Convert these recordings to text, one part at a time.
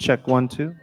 Check one, two.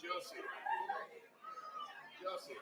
Josie. Josie.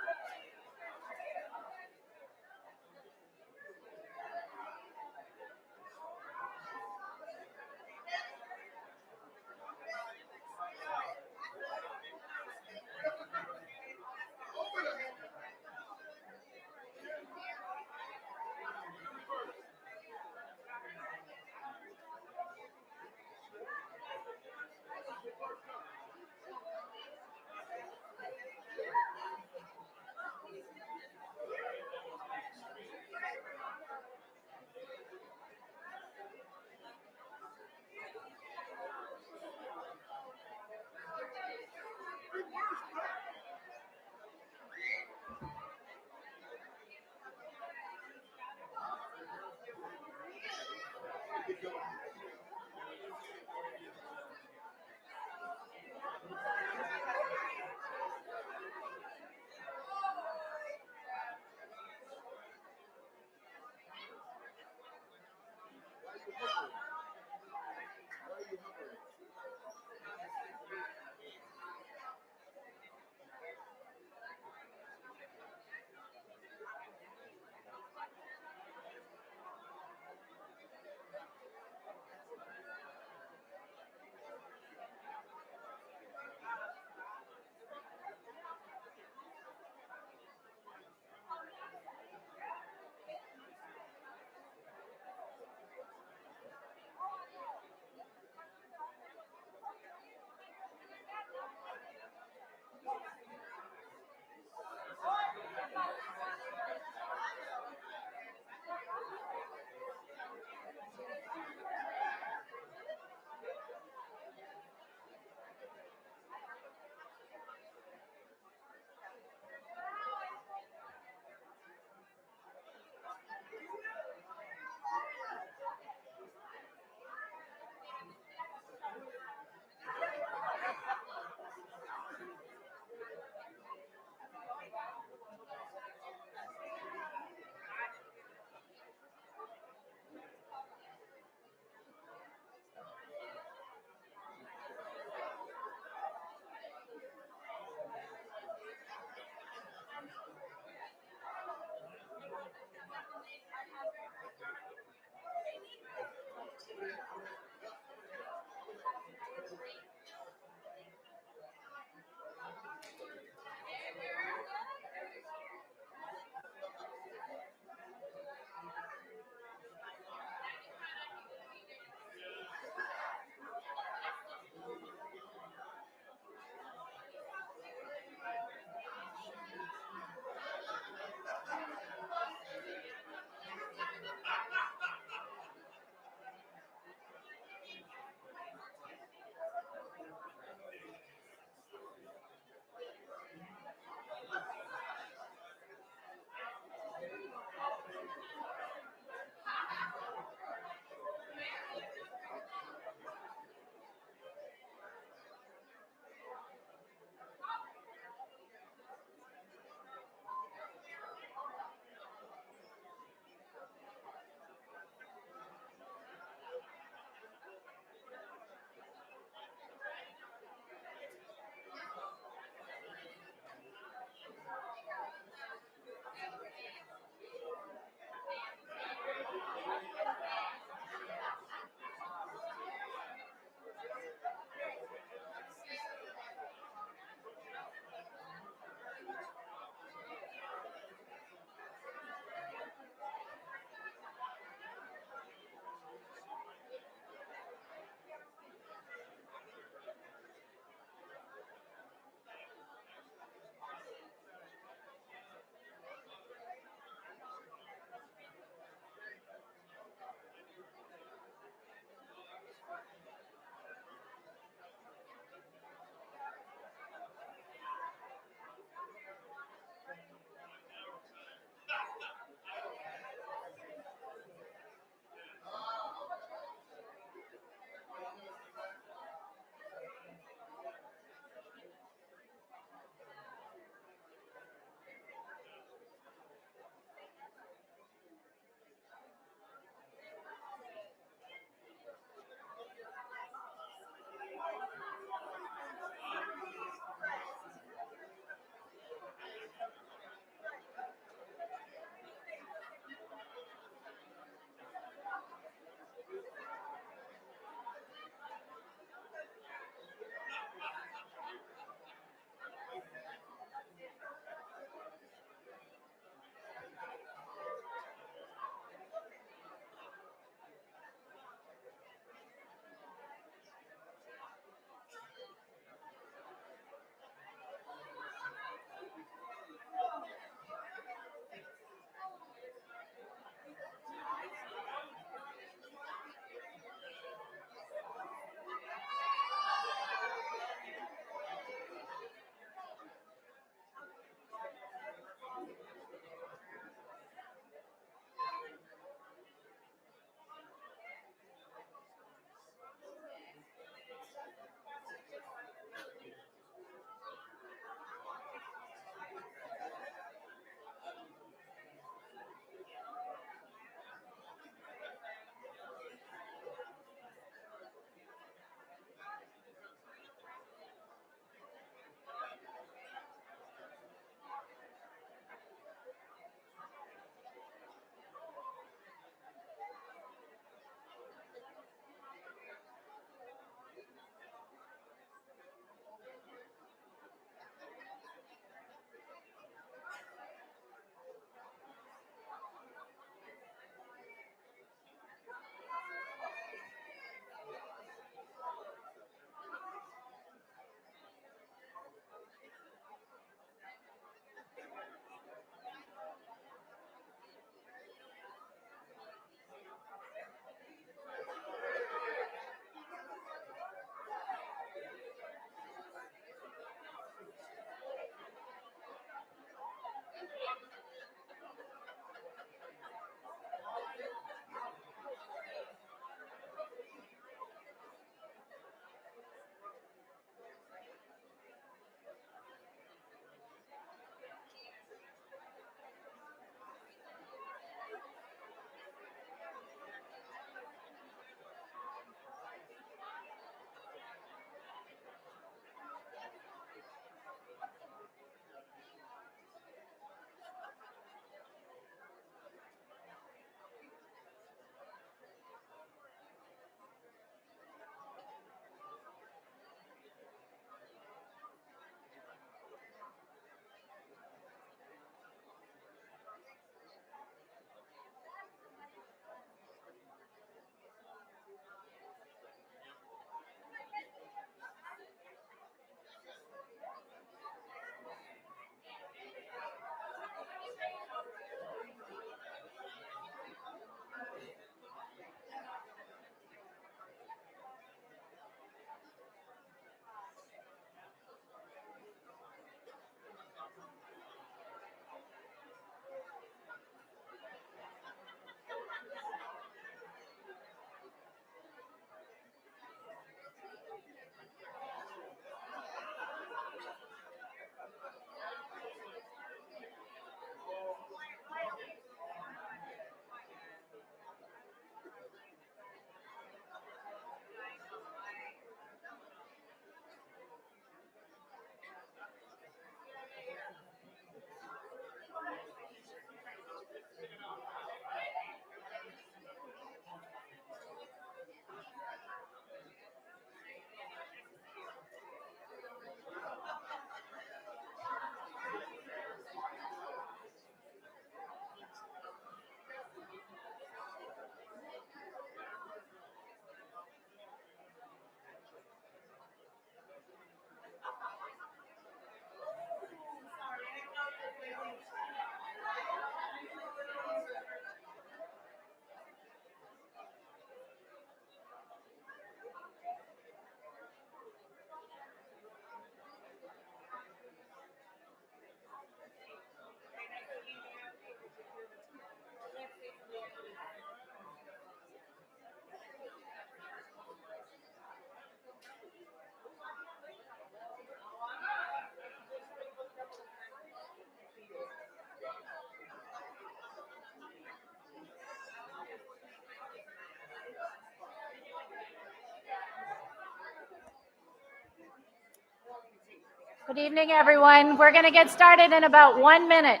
Good evening, everyone. We're going to get started in about 1 minute.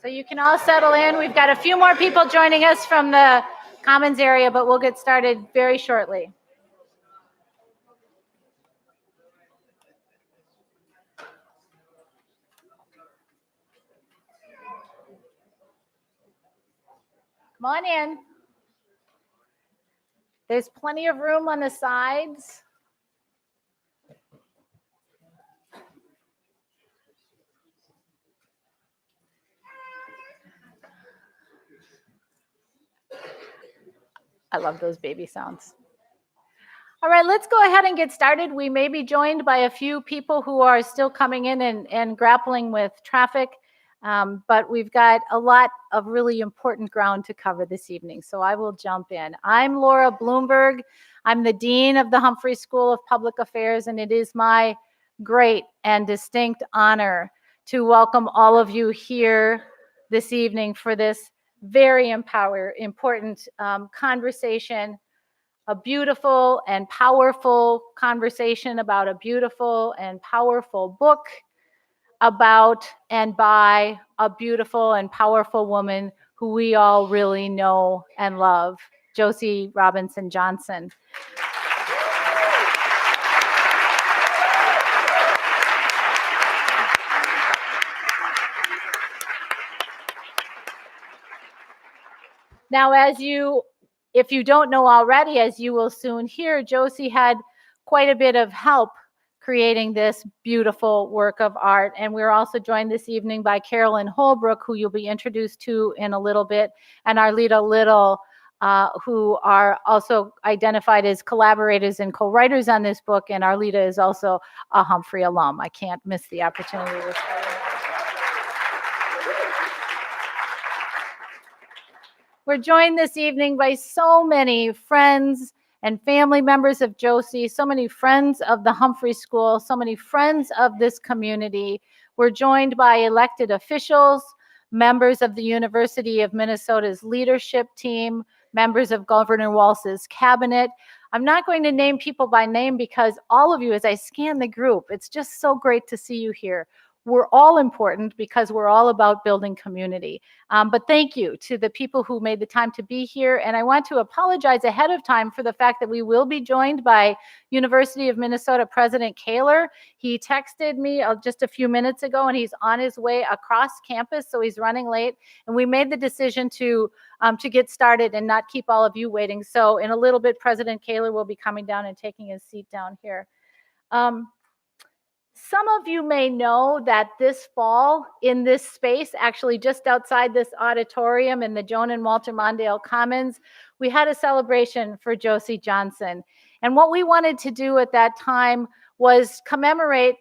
So you can all settle in. We've got a few more people joining us from the Commons area, but we'll get started very shortly. Come on in. There's plenty of room on the sides. I love those baby sounds. All right, let's go ahead and get started. We may be joined by a few people who are still coming in and grappling with traffic, but we've got a lot of really important ground to cover this evening, so I will jump in. I'm Laura Bloomberg. I'm the Dean of the Humphrey School of Public Affairs, and it is my great and distinct honor to welcome all of you here this evening for this very important conversation, a beautiful and powerful conversation about a beautiful and powerful book about and by a beautiful and powerful woman who we all really know and love, Josie Robinson Johnson. Now, if you don't know already, as you will soon hear, Josie had quite a bit of help creating this beautiful work of art. And we're also joined this evening by Carolyn Holbrook, who you'll be introduced to in a little bit, and Arleta Little, who are also identified as collaborators and co-writers on this book. And Arleta is also a Humphrey alum. I can't miss the opportunity to tell you. We're joined this evening by so many friends and family members of Josie, so many friends of the Humphrey School, so many friends of this community. We're joined by elected officials, members of the University of Minnesota's leadership team, members of Governor Walz's cabinet. I'm not going to name people by name because all of you, as I scan the group, it's just so great to see you here. We're all important because we're all about building community. But thank you to the people who made the time to be here. And I want to apologize ahead of time for the fact that we will be joined by University of Minnesota President Kaler. He texted me just a few minutes ago, and he's on his way across campus, so he's running late. And we made the decision to get started and not keep all of you waiting. So in a little bit, President Kaler will be coming down and taking his seat down here. Some of you may know that this fall in this space, actually just outside this auditorium in the Joan and Walter Mondale Commons, we had a celebration for Josie Johnson. And what we wanted to do at that time was commemorate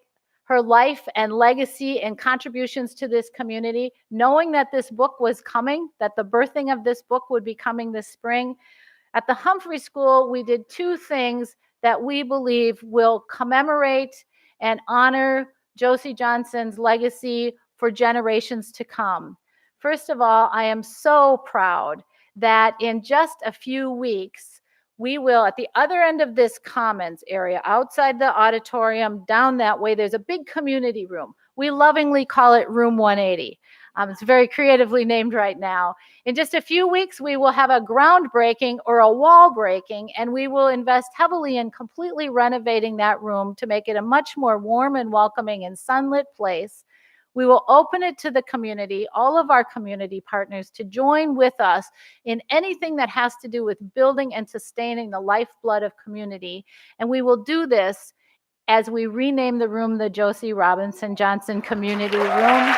her life and legacy and contributions to this community, knowing that this book was coming, that the birthing of this book would be coming this spring. At the Humphrey School, we did two things that we believe will commemorate and honor Josie Johnson's legacy for generations to come. First of all, I am so proud that in just a few weeks, we will, at the other end of this Commons area, outside the auditorium, down that way, there's a big community room. We lovingly call it Room 180. It's very creatively named right now. In just a few weeks, we will have a groundbreaking or a wall breaking, and we will invest heavily in completely renovating that room to make it a much more warm and welcoming and sunlit place. We will open it to the community, all of our community partners, to join with us in anything that has to do with building and sustaining the lifeblood of community. And we will do this as we rename the room the Josie Robinson Johnson Community Room.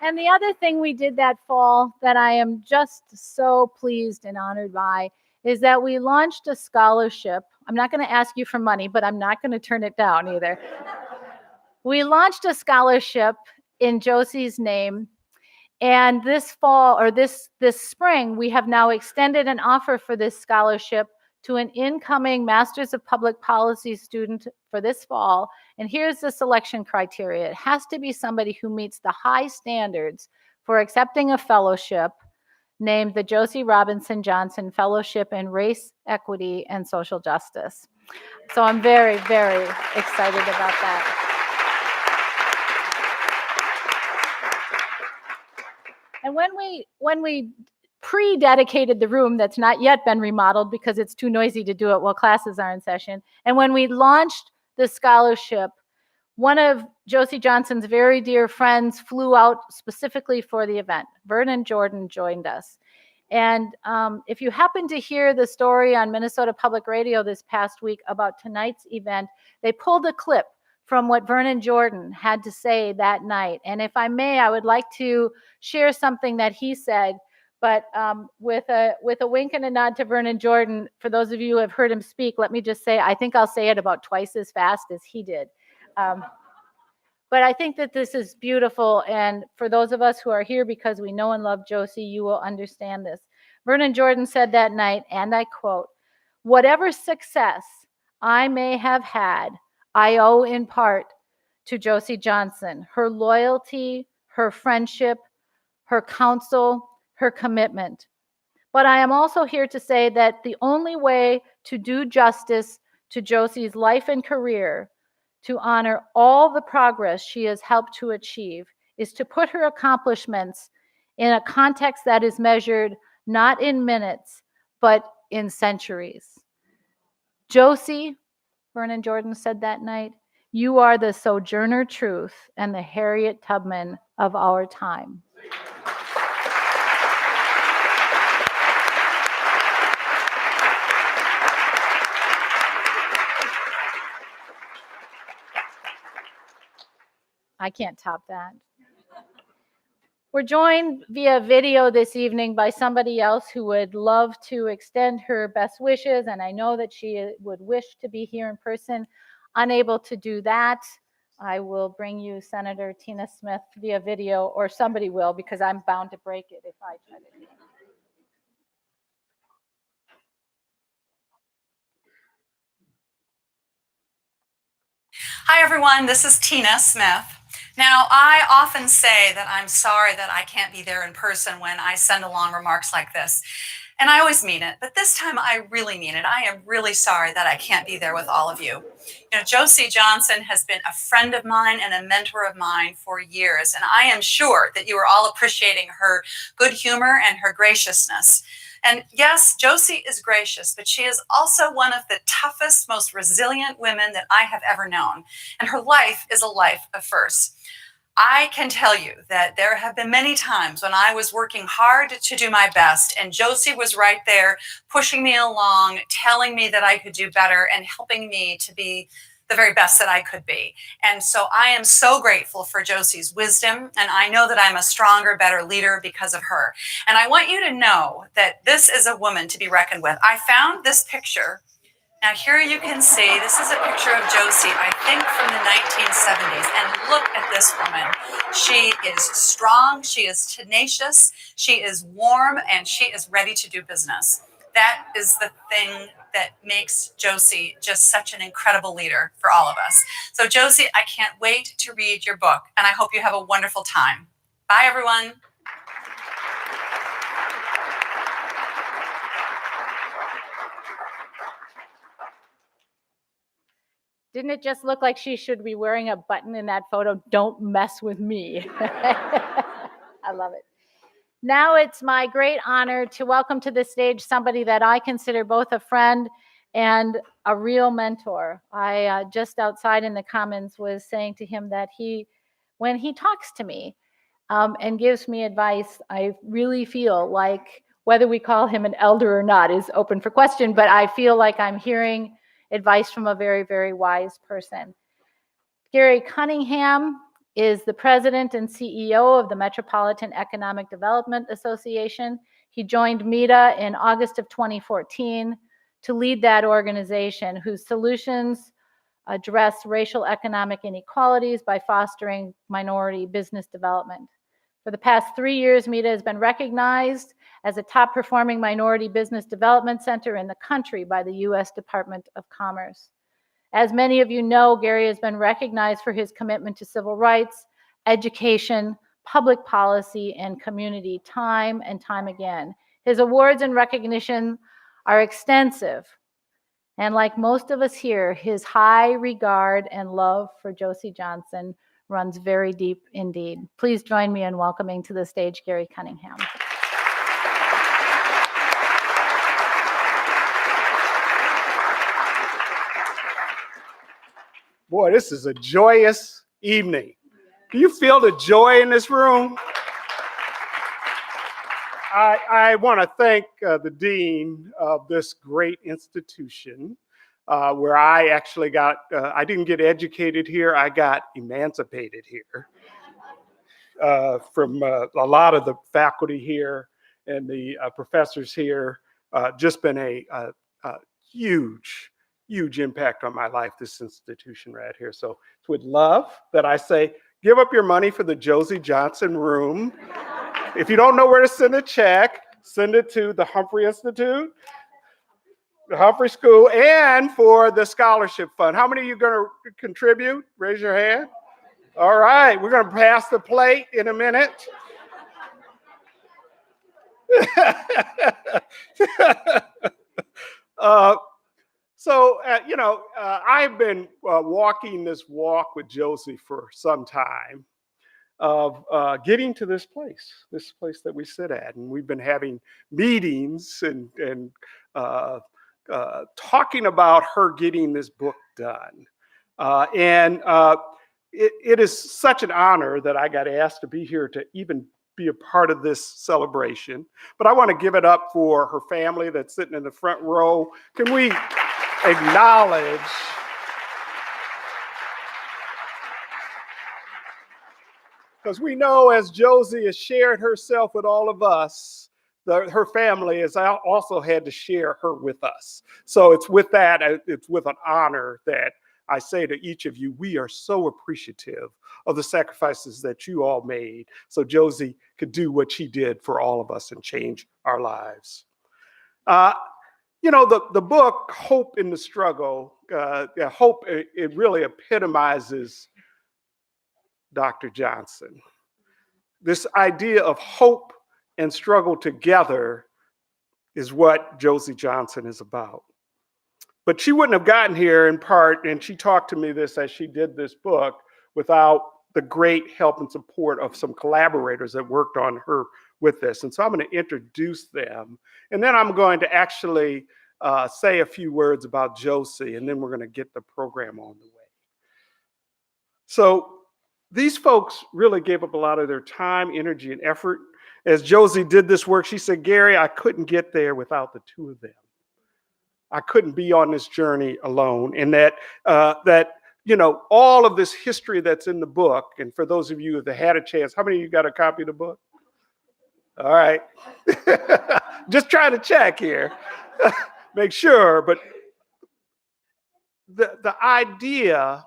And the other thing we did that fall that I am just so pleased and honored by is that we launched a scholarship. I'm not going to ask you for money, but I'm not going to turn it down either. We launched a scholarship in Josie's name. And this fall, or this spring, we have now extended an offer for this scholarship to an incoming Masters of Public Policy student for this fall. And here's the selection criteria. It has to be somebody who meets the high standards for accepting a fellowship, named the Josie Robinson Johnson Fellowship in Race, Equity, and Social Justice. So I'm very, very excited about that. And when we pre-dedicated the room that's not yet been remodeled because it's too noisy to do it while classes are in session, and when we launched the scholarship, one of Josie Johnson's very dear friends flew out specifically for the event. Vernon Jordan joined us. And if you happen to hear the story on Minnesota Public Radio this past week about tonight's event, they pulled a clip from what Vernon Jordan had to say that night. And if I may, I would like to share something that he said, but with a wink and a nod to Vernon Jordan, for those of you who have heard him speak, let me just say, I think I'll say it about twice as fast as he did. But I think that this is beautiful, and for those of us who are here because we know and love Josie, you will understand this. Vernon Jordan said that night, and I quote, "Whatever success I may have had, I owe in part to Josie Johnson, her loyalty, her friendship, her counsel, her commitment. But I am also here to say that the only way to do justice to Josie's life and career, to honor all the progress she has helped to achieve, is to put her accomplishments in a context that is measured not in minutes, but in centuries." Josie, Vernon Jordan said that night, "You are the Sojourner Truth and the Harriet Tubman of our time." I can't top that. We're joined via video this evening by somebody else who would love to extend her best wishes, and I know that she would wish to be here in person. Unable to do that, I will bring you Senator Tina Smith via video, or somebody will, because I'm bound to break it if I try to do it. Hi, everyone. This is Tina Smith. Now, I often say that I'm sorry that I can't be there in person when I send along remarks like this. And I always mean it, but this time I really mean it. I am really sorry that I can't be there with all of you. You know, Josie Johnson has been a friend of mine and a mentor of mine for years, and I am sure that you are all appreciating her good humor and her graciousness. And yes, Josie is gracious, but she is also one of the toughest, most resilient women that I have ever known. And her life is a life of firsts. I can tell you that there have been many times when I was working hard to do my best, and Josie was right there pushing me along, telling me that I could do better and helping me to be the very best that I could be. And so I am so grateful for Josie's wisdom, and I know that I'm a stronger, better leader because of her. And I want you to know that this is a woman to be reckoned with. I found this picture. Now here you can see, this is a picture of Josie, I think from the 1970s. And look at this woman. She is strong, she is tenacious, she is warm, and she is ready to do business. That is the thing that makes Josie just such an incredible leader for all of us. So Josie, I can't wait to read your book, and I hope you have a wonderful time. Bye, everyone. Didn't it just look like she should be wearing a button in that photo? "Don't mess with me." I love it. Now it's my great honor to welcome to the stage somebody that I consider both a friend and a real mentor. I just outside in the Commons was saying to him that when he talks to me and gives me advice, I really feel like, whether we call him an elder or not is open for question, but I feel like I'm hearing advice from a very, very wise person. Gary Cunningham is the president and CEO of the Metropolitan Economic Development Association. He joined MEDA in August of 2014 to lead that organization, whose solutions address racial economic inequalities by fostering minority business development. For the past 3 years, MEDA has been recognized as a top performing minority business development center in the country by the U.S. Department of Commerce. As many of you know, Gary has been recognized for his commitment to civil rights, education, public policy, and community time and time again. His awards and recognition are extensive. And like most of us here, his high regard and love for Josie Johnson runs very deep indeed. Please join me in welcoming to the stage Gary Cunningham. Boy, this is a joyous evening. Do you feel the joy in this room? I want to thank the dean of this great institution where I actually I didn't get educated here, I got emancipated here from a lot of the faculty here and the professors here. Just been a huge impact on my life, this institution right here. So it's with love that I say, give up your money for the Josie Johnson Room. If you don't know where to send a check, send it to the Humphrey Institute, the Humphrey School, and for the scholarship fund. How many of you are going to contribute? Raise your hand. All right, we're going to pass the plate in a minute. I've been walking this walk with Josie for some time of getting to this place that we sit at. And we've been having meetings and talking about her getting this book done. It is such an honor that I got asked to be here to even be a part of this celebration. But I want to give it up for her family that's sitting in the front row. Can we acknowledge because we know as Josie has shared herself with all of us, her family has also had to share her with us. So it's with that, it's with an honor that I say to each of you, we are so appreciative of the sacrifices that you all made so Josie could do what she did for all of us and change our lives. The book, Hope in the Struggle, Hope, it really epitomizes Dr. Johnson. This idea of hope and struggle together is what Josie Johnson is about. But she wouldn't have gotten here in part, and she talked to me this as she did this book, without the great help and support of some collaborators that worked on her with this. And so I'm going to introduce them. And then I'm going to actually say a few words about Josie, and then we're going to get the program on the way. So these folks really gave up a lot of their time, energy, and effort. As Josie did this work, she said, Gary, I couldn't get there without the two of them. I couldn't be on this journey alone. And that all of this history that's in the book, and for those of you that had a chance, how many of you got a copy of the book? All right. Just trying to check here. Make sure. But the idea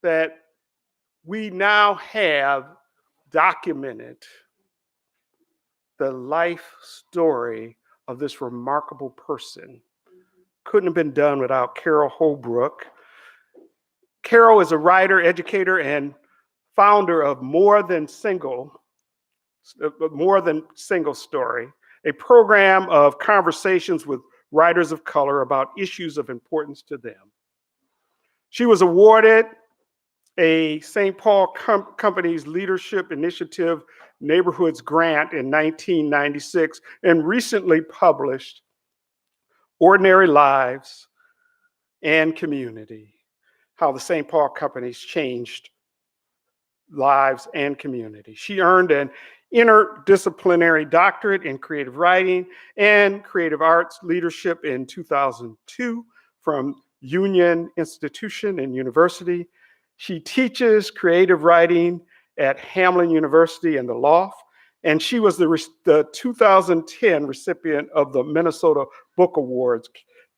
that we now have documented the life story of this remarkable person couldn't have been done without Carol Holbrook. Carol is a writer, educator, and founder of More Than Single Story, a program of conversations with writers of color about issues of importance to them. She was awarded a St. Paul Company's Leadership Initiative Neighborhoods Grant in 1996 and recently published Ordinary Lives and Community, How the St. Paul Companies Changed Lives and Community. She earned an interdisciplinary doctorate in creative writing and creative arts leadership in 2002 from Union Institution and University. She teaches creative writing at Hamline University and the Loft, and she was the 2010 recipient of the Minnesota Book Awards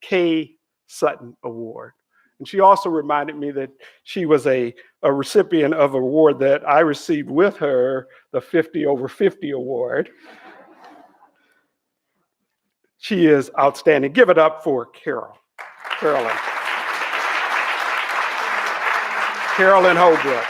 K. Sutton Award. And she also reminded me that she was a recipient of an award that I received with her, the 50 over 50 award. She is outstanding. Give it up for Carolyn. Carolyn Holbrook.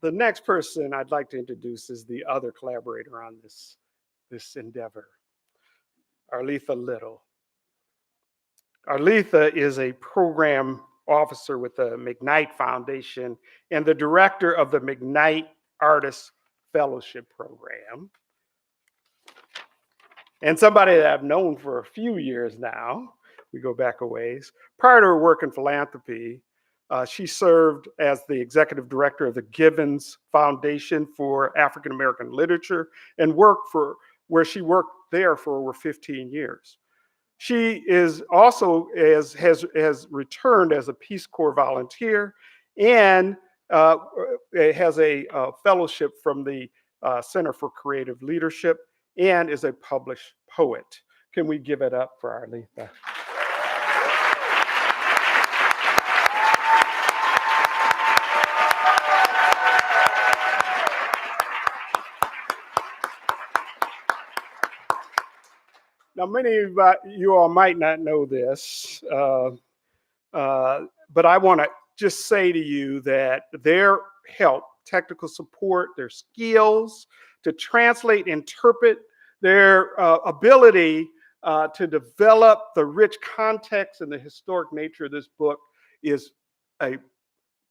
The next person I'd like to introduce is the other collaborator on this endeavor, Arleta Little. Arleta is a program officer with the McKnight Foundation and the director of the McKnight Artist Fellowship Program. And somebody that I've known for a few years now. We go back a ways. Prior to her work in philanthropy, she served as the executive director of the Givens Foundation for African American Literature and where she worked there for over 15 years. She is also has returned as a Peace Corps volunteer and has a fellowship from the Center for Creative Leadership and is a published poet. Can we give it up for Arleta? Now, many of you all might not know this, but I want to just say to you that their help, technical support, their skills to translate, interpret, their ability to develop the rich context and the historic nature of this book is a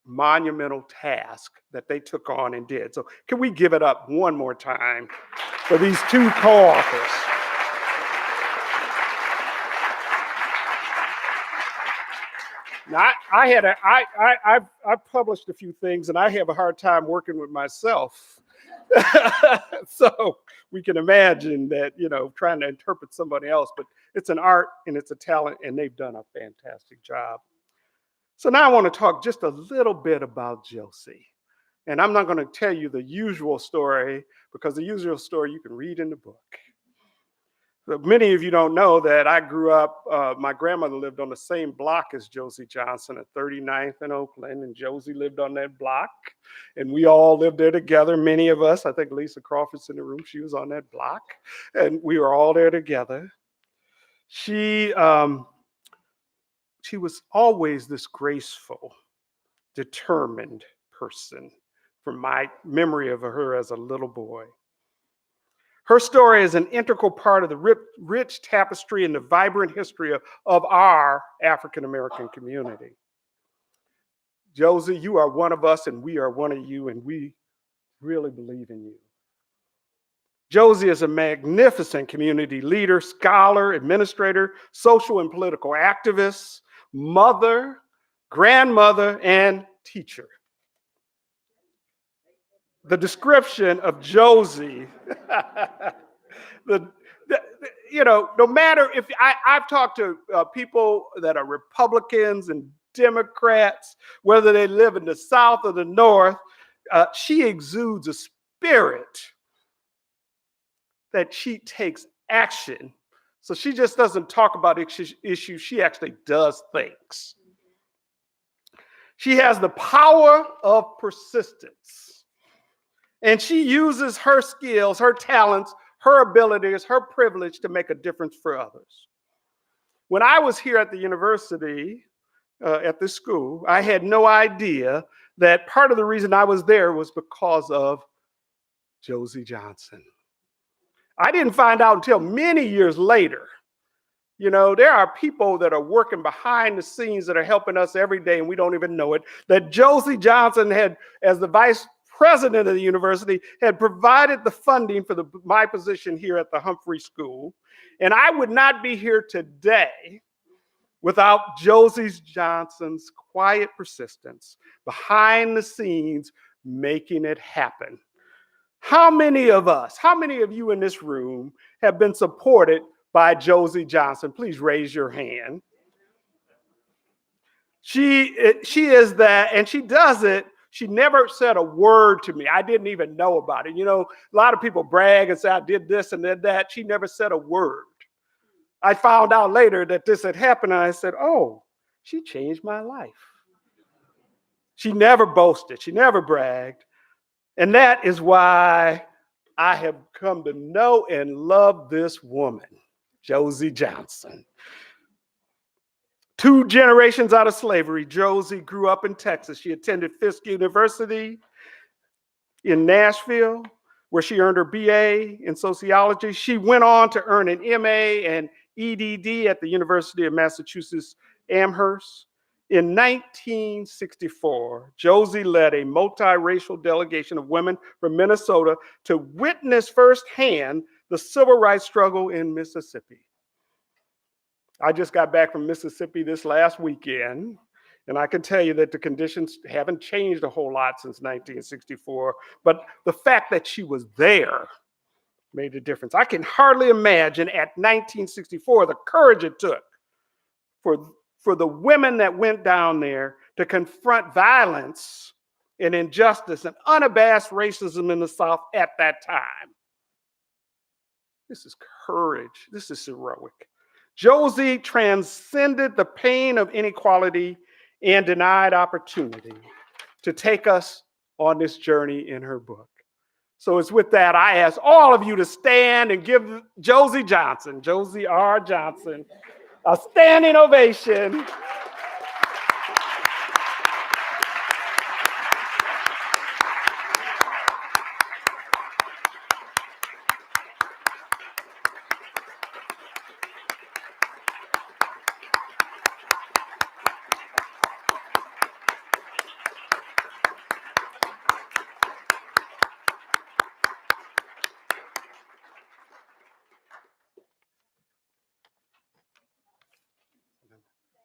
monumental task that they took on and did. So can we give it up one more time for these two co-authors? Now, I've published a few things, and I have a hard time working with myself. So we can imagine that, trying to interpret somebody else, but it's an art and it's a talent, and they've done a fantastic job. So now I want to talk just a little bit about Josie. And I'm not going to tell you the usual story, because the usual story you can read in the book. But many of you don't know that I grew up, my grandmother lived on the same block as Josie Johnson at 39th and Oakland, and Josie lived on that block, and we all lived there together, many of us. I think Lisa Crawford's in the room, she was on that block, and we were all there together. She was always this graceful, determined person from my memory of her as a little boy. Her story is an integral part of the rich tapestry and the vibrant history of our African American community. Josie, you are one of us and we are one of you, and we really believe in you. Josie is a magnificent community leader, scholar, administrator, social and political activist, mother, grandmother, and teacher. The description of Josie, no matter if I've talked to people that are Republicans and Democrats, whether they live in the South or the North, she exudes a spirit that she takes action. So she just doesn't talk about issues, she actually does things. She has the power of persistence. And she uses her skills, her talents, her abilities, her privilege to make a difference for others. When I was here at the university, at this school, I had no idea that part of the reason I was there was because of Josie Johnson. I didn't find out until many years later. There are people that are working behind the scenes that are helping us every day, and we don't even know it, that Josie Johnson had, as the vice president of the university, had provided the funding for my position here at the Humphrey School. And I would not be here today without Josie Johnson's quiet persistence behind the scenes, making it happen. How many of you in this room have been supported by Josie Johnson? Please raise your hand. She is that, and she does it. She never said a word to me. I didn't even know about it. A lot of people brag and say, I did this and did that. She never said a word. I found out later that this had happened, and I said, oh, she changed my life. She never boasted. She never bragged. And that is why I have come to know and love this woman, Josie Johnson. 2 generations out of slavery, Josie grew up in Texas. She attended Fisk University, in Nashville, where she earned her BA in sociology. She went on to earn an MA and EDD at the University of Massachusetts Amherst. In 1964, Josie led a multiracial delegation of women from Minnesota to witness firsthand the civil rights struggle in Mississippi. I just got back from Mississippi this last weekend, and I can tell you that the conditions haven't changed a whole lot since 1964, but the fact that she was there made a difference. I can hardly imagine at 1964 the courage it took for the women that went down there to confront violence and injustice and unabashed racism in the South at that time. This is courage. This is heroic. Josie transcended the pain of inequality and denied opportunity to take us on this journey in her book. So it's with that, I ask all of you to stand and give Josie Johnson, Josie R. Johnson, a standing ovation.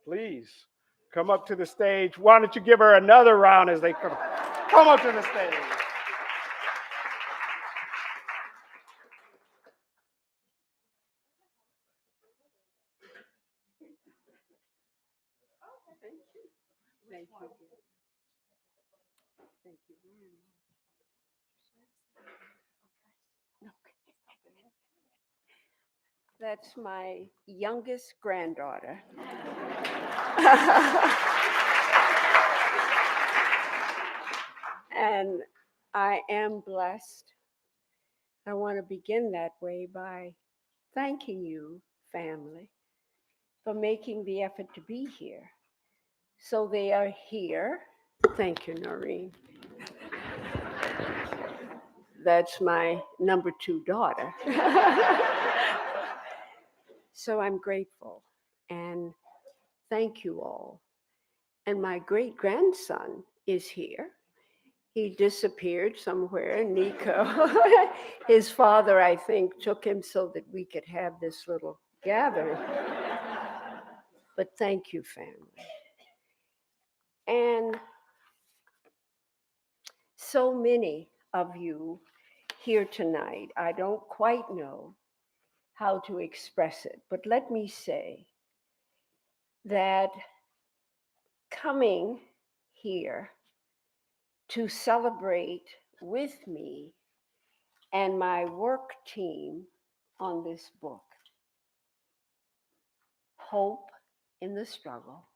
Please come up to the stage. Why don't you give her another round as they come up to the stage. Thank you. Thank you very much. That's my youngest granddaughter. And I am blessed. I want to begin that way by thanking you, family, for making the effort to be here. So they are here. Thank you, Noreen. That's my number 2 daughter. So I'm grateful and thank you all. And my great grandson is here. He disappeared somewhere, Nico. His father, I think, took him so that we could have this little gathering. But thank you, family. And so many of you here tonight, I don't quite know how to express it, but let me say that coming here to celebrate with me and my work team on this book, Hope in the Struggle,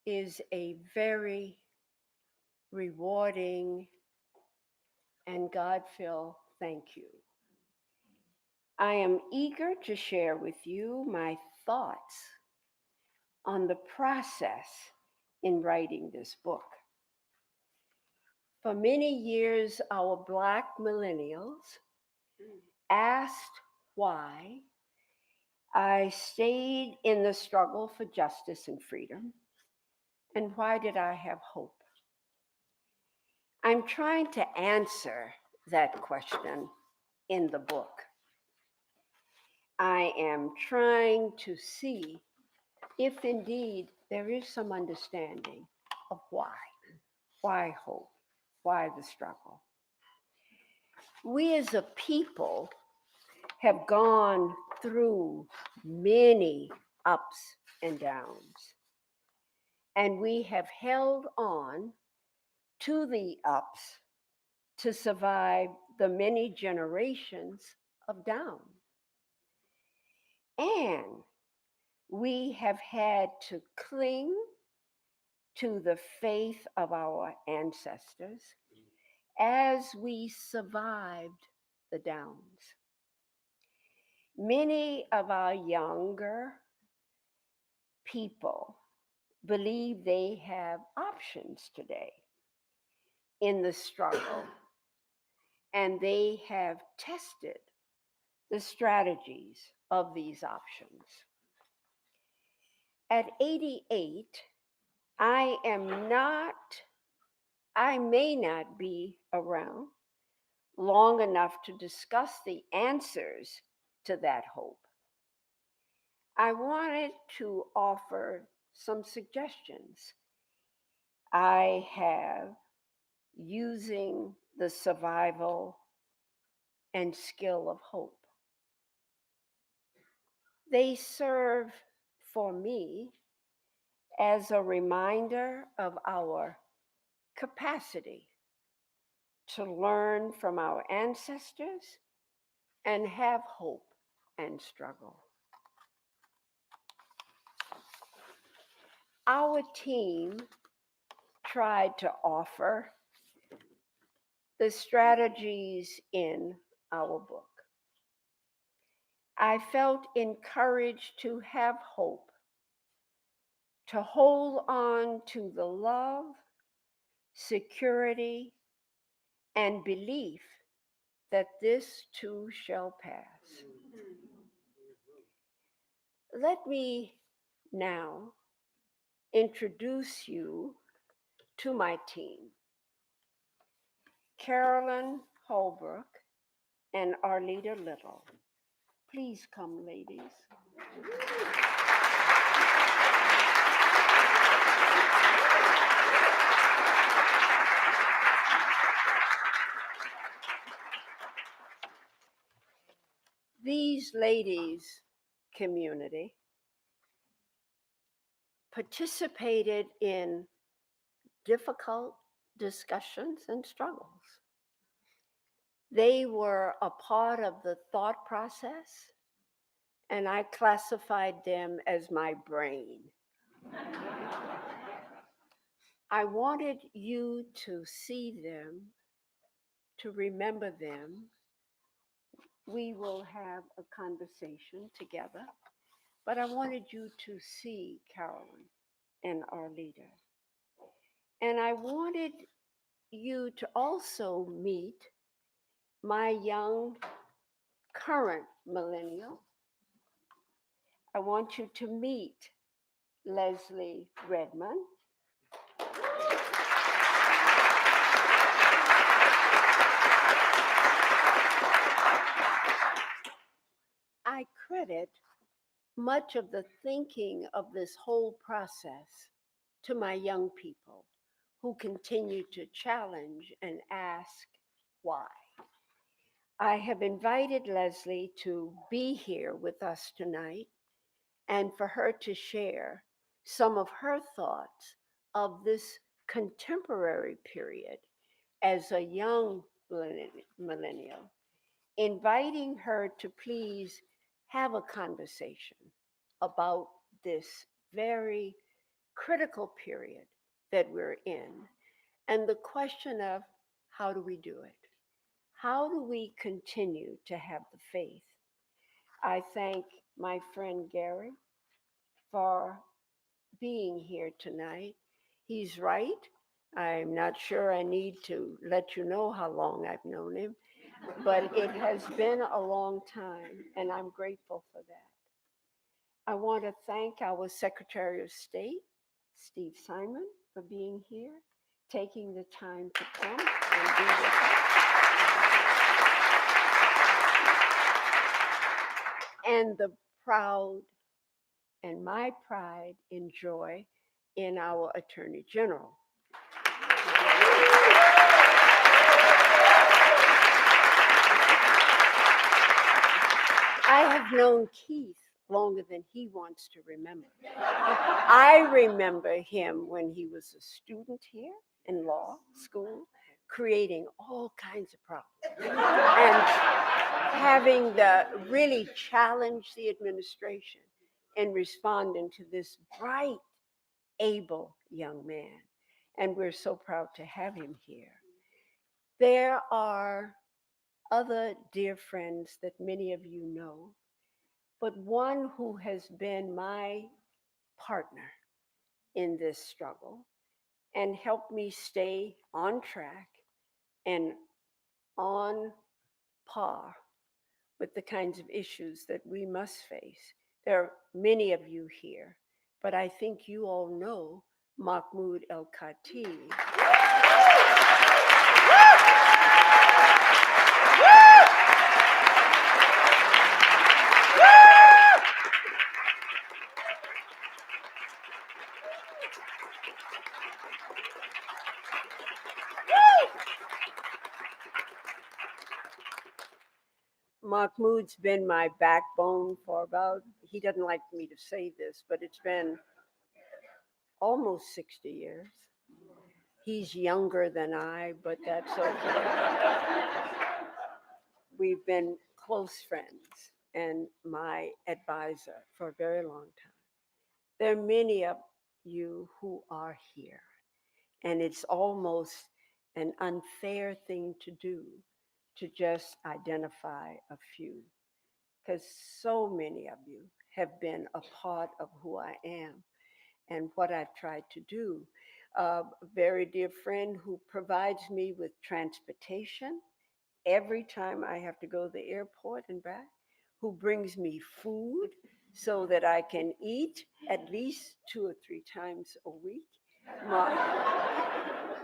is a very rewarding and God-filled thank you. I am eager to share with you my thoughts on the process in writing this book. For many years, our Black millennials asked why I stayed in the struggle for justice and freedom, and why did I have hope? I'm trying to answer that question in the book. I am trying to see if indeed there is some understanding of why hope, why the struggle. We as a people have gone through many ups and downs, and we have held on to the ups to survive the many generations of down. And we have had to cling to the faith of our ancestors as we survived the downs. Many of our younger people believe they have options today. in the struggle, and they have tested the strategies of these options. At 88, I may not be around long enough to discuss the answers to that hope. I wanted to offer some suggestions I have using the survival and skill of hope. They serve for me as a reminder of our capacity to learn from our ancestors and have hope and struggle. Our team tried to offer the strategies in our book. I felt encouraged to have hope, to hold on to the love, security, and belief that this too shall pass. Let me now introduce you to my team. Carolyn, Holbrook, and Arleta Little. Please come, ladies. These ladies' community participated in difficult discussions and struggles. They were a part of the thought process, and I classified them as my brain. I wanted you to see them, to remember them. We will have a conversation together, but I wanted you to see Carolyn and Arleta. And I wanted you to also meet my young current millennial. I want you to meet Leslie Redmond. I credit much of the thinking of this whole process to my young people who continue to challenge and ask why. I have invited Leslie to be here with us tonight and for her to share some of her thoughts of this contemporary period as a young millennial, inviting her to please have a conversation about this very critical period that we're in and the question of how do we do it? How do we continue to have the faith? I thank my friend Gary for being here tonight. He's right. I'm not sure I need to let you know how long I've known him, but it has been a long time, and I'm grateful for that. I want to thank our Secretary of State, Steve Simon, for being here, taking the time to come and be with us. And the proud and my pride and joy in our Attorney General. I have known Keith longer than he wants to remember. I remember him when he was a student here in law school, creating all kinds of problems and having to really challenge the administration in responding to this bright, able young man. And we're so proud to have him here. There are other dear friends that many of you know, but one who has been my partner in this struggle and help me stay on track and on par with the kinds of issues that we must face. There are many of you here, but I think you all know Mahmoud El-Khatib. Mahmoud's been my backbone for about, he doesn't like me to say this, but it's been almost 60 years. He's younger than I, but that's okay. We've been close friends and my advisor for a very long time. There are many of you who are here, and it's almost an unfair thing to do to just identify a few, because so many of you have been a part of who I am and what I've tried to do. A very dear friend who provides me with transportation every time I have to go to the airport and back, who brings me food so that I can eat at least 2 or 3 times a week.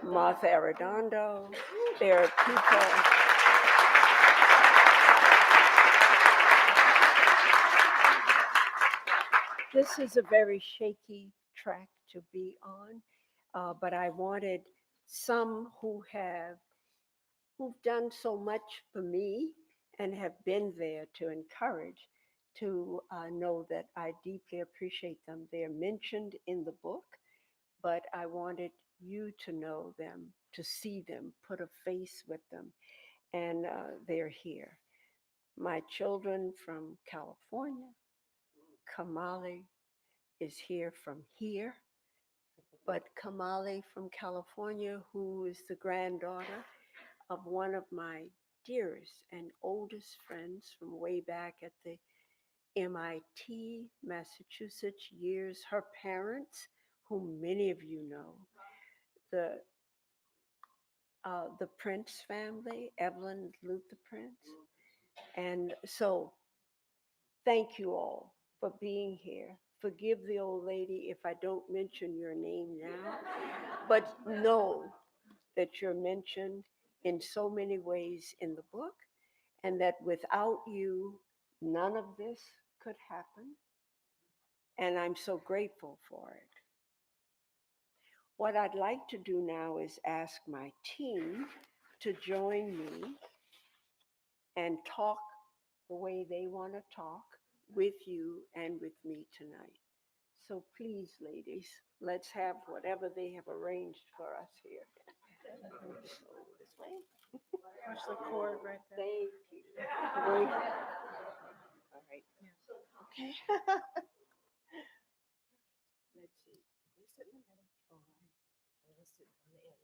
Martha Arredondo, there are people. This is a very shaky track to be on, but I wanted some who've done so much for me and have been there to encourage to know that I deeply appreciate them. They're mentioned in the book, but I wanted you to know them, to see them, put a face with them, and they're here. My children from California, Kamali is here from here, but Kamali from California, who is the granddaughter of one of my dearest and oldest friends from way back at the MIT, Massachusetts years, her parents, whom many of you know, the Prince family, Evelyn Luther Prince. And so thank you all for being here. Forgive the old lady if I don't mention your name now, but know that you're mentioned in so many ways in the book, and that without you, none of this could happen. And I'm so grateful for it. What I'd like to do now is ask my team to join me and talk the way they want to talk with you and with me tonight. So please, ladies, let's have whatever they have arranged for us here. This way. Push the cord right there. Thank you. Very good. All right. Okay. Let's see. You sit in the middle. All right. I'll sit on the end.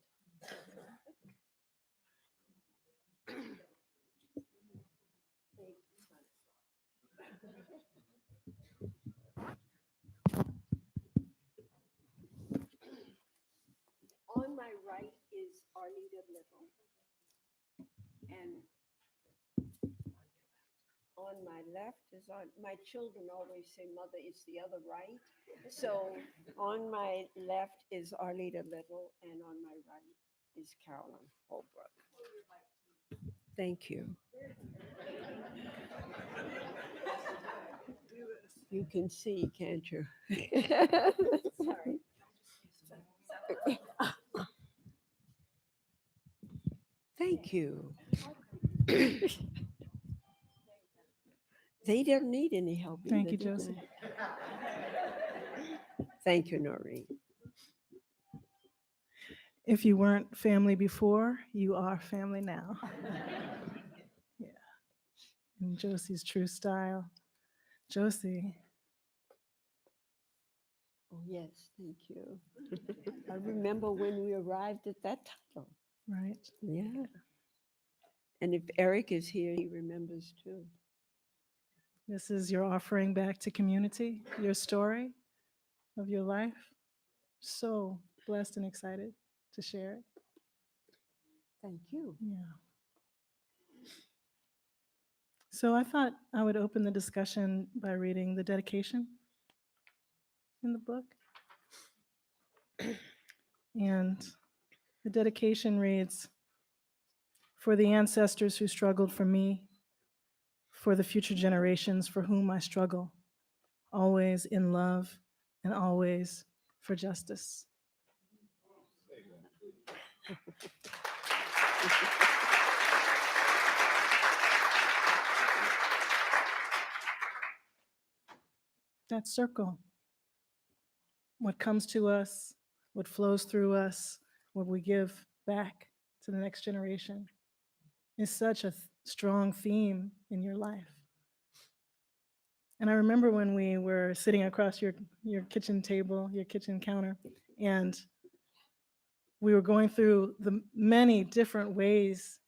Thank you, son. On my right is Arleta Little, and on my left is my children always say, "Mother, it's the other right." So on my left is Arleta Little, and on my right is Carolyn Holbrook. Thank you. You can see, can't you? Sorry. Thank you. They don't need any help. Thank either, you, do Josie. they? Thank you, Noreen. If you weren't family before, you are family now. Yeah. In Josie's true style. Josie, Oh, yes, thank you. I remember when we arrived at that title. right? Yeah. And if Eric is here, he remembers too. This is your offering back to community, your story of your life. So blessed and excited to share it. Thank you. Yeah. So I thought I would open the discussion by reading the dedication in the book. And the dedication reads, "For the ancestors who struggled for me, for the future generations for whom I struggle, always in love and always for justice." That circle, what comes to us, what flows through us, what we give back to the next generation, is such a strong theme in your life. And I remember when we were sitting across your kitchen table, your kitchen counter, and we were going through the many different ways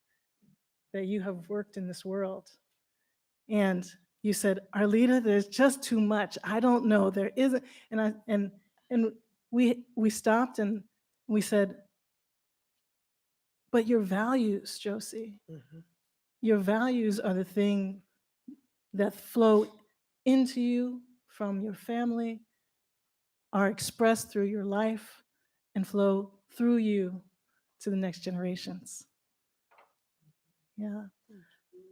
that you have worked in this world. And you said, "Arleta, there's just too much. I don't know. There isn't." And we stopped and we said, "But your values, Josie, your values are the thing that flow into you from your family, are expressed through your life, and flow through you to the next generations." Yeah.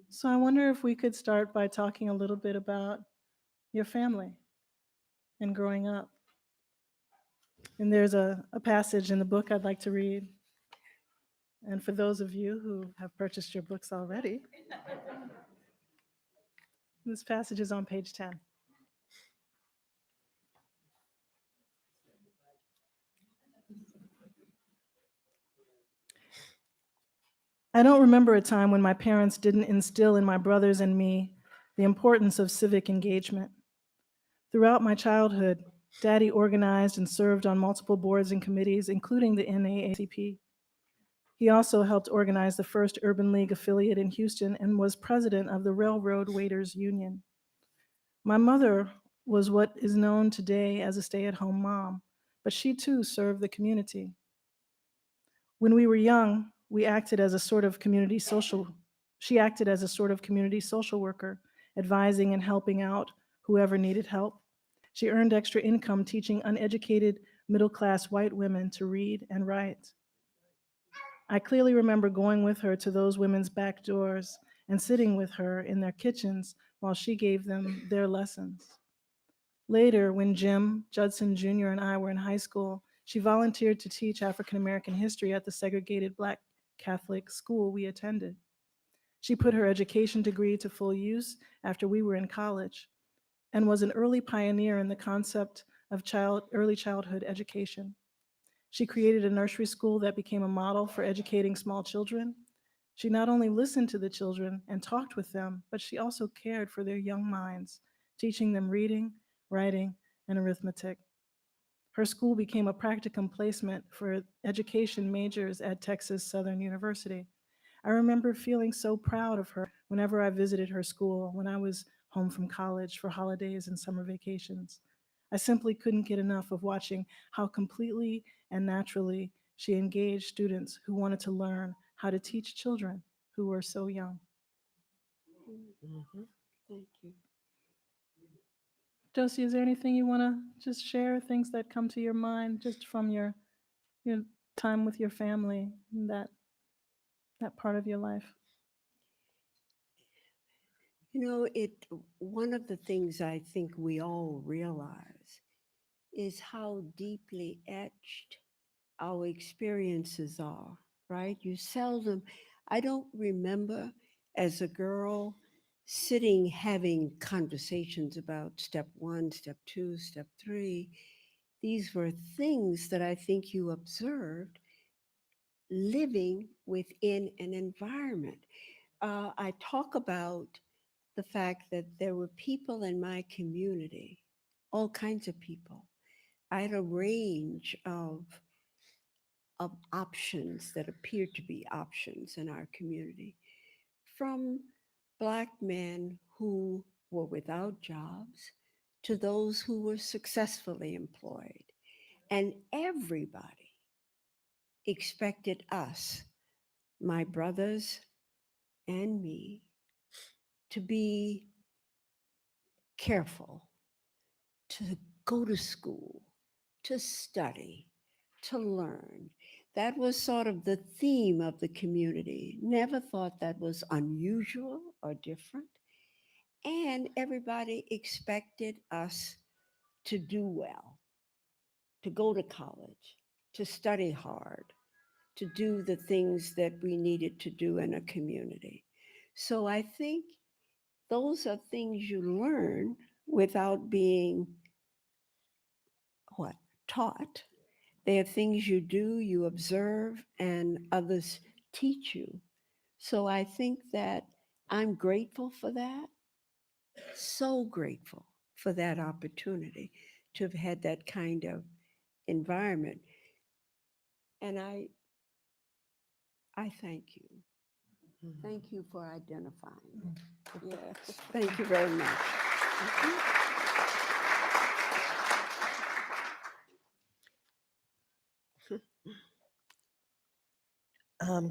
So I wonder if we could start by talking a little bit about your family and growing up. And there's a passage in the book I'd like to read. And for those of you who have purchased your books already, this passage is on page 10. "I don't remember a time when my parents didn't instill in my brothers and me the importance of civic engagement. Throughout my childhood, Daddy organized and served on multiple boards and committees, including the NAACP. He also helped organize the first Urban League affiliate in Houston and was president of the Railroad Waiters Union. My mother was what is known today as a stay-at-home mom, but she too served the community. When we were young, she acted as a sort of community social worker, advising and helping out whoever needed help. She earned extra income teaching uneducated middle-class white women to read and write. I clearly remember going with her to those women's back doors and sitting with her in their kitchens while she gave them their lessons. Later, when Jim Judson Jr. and I were in high school, she volunteered to teach African American history at the segregated Black Catholic school we attended. She put her education degree to full use after we were in college and was an early pioneer in the concept of early childhood education. She created a nursery school that became a model for educating small children. She not only listened to the children and talked with them, but she also cared for their young minds, teaching them reading, writing, and arithmetic. Her school became a practicum placement for education majors at Texas Southern University. I remember feeling so proud of her whenever I visited her school when I was home from college for holidays and summer vacations. I simply couldn't get enough of watching how completely and naturally she engaged students who wanted to learn how to teach children who were so young. Thank you. Josie, is there anything you want to just share, things that come to your mind just from your time with your family, and that part of your life? You know, one of the things I think we all realize is how deeply etched our experiences are, right? I don't remember as a girl sitting having conversations about step 1, step 2, step 3. These were things that I think you observed living within an environment. I talk about the fact that there were people in my community, all kinds of people. I had a range of options that appeared to be options in our community, from Black men who were without jobs to those who were successfully employed. And everybody expected us, my brothers and me, to be careful, to go to school, to study, to learn. That was sort of the theme of the community. Never thought that was unusual or different. And everybody expected us to do well, to go to college, to study hard, to do the things that we needed to do in a community. So I think those are things you learn without being what? Taught. They are things you do, you observe, and others teach you. So I think that I'm grateful for that, so grateful for that opportunity to have had that kind of environment. And I thank you. Thank you for identifying. Yes, thank you very much.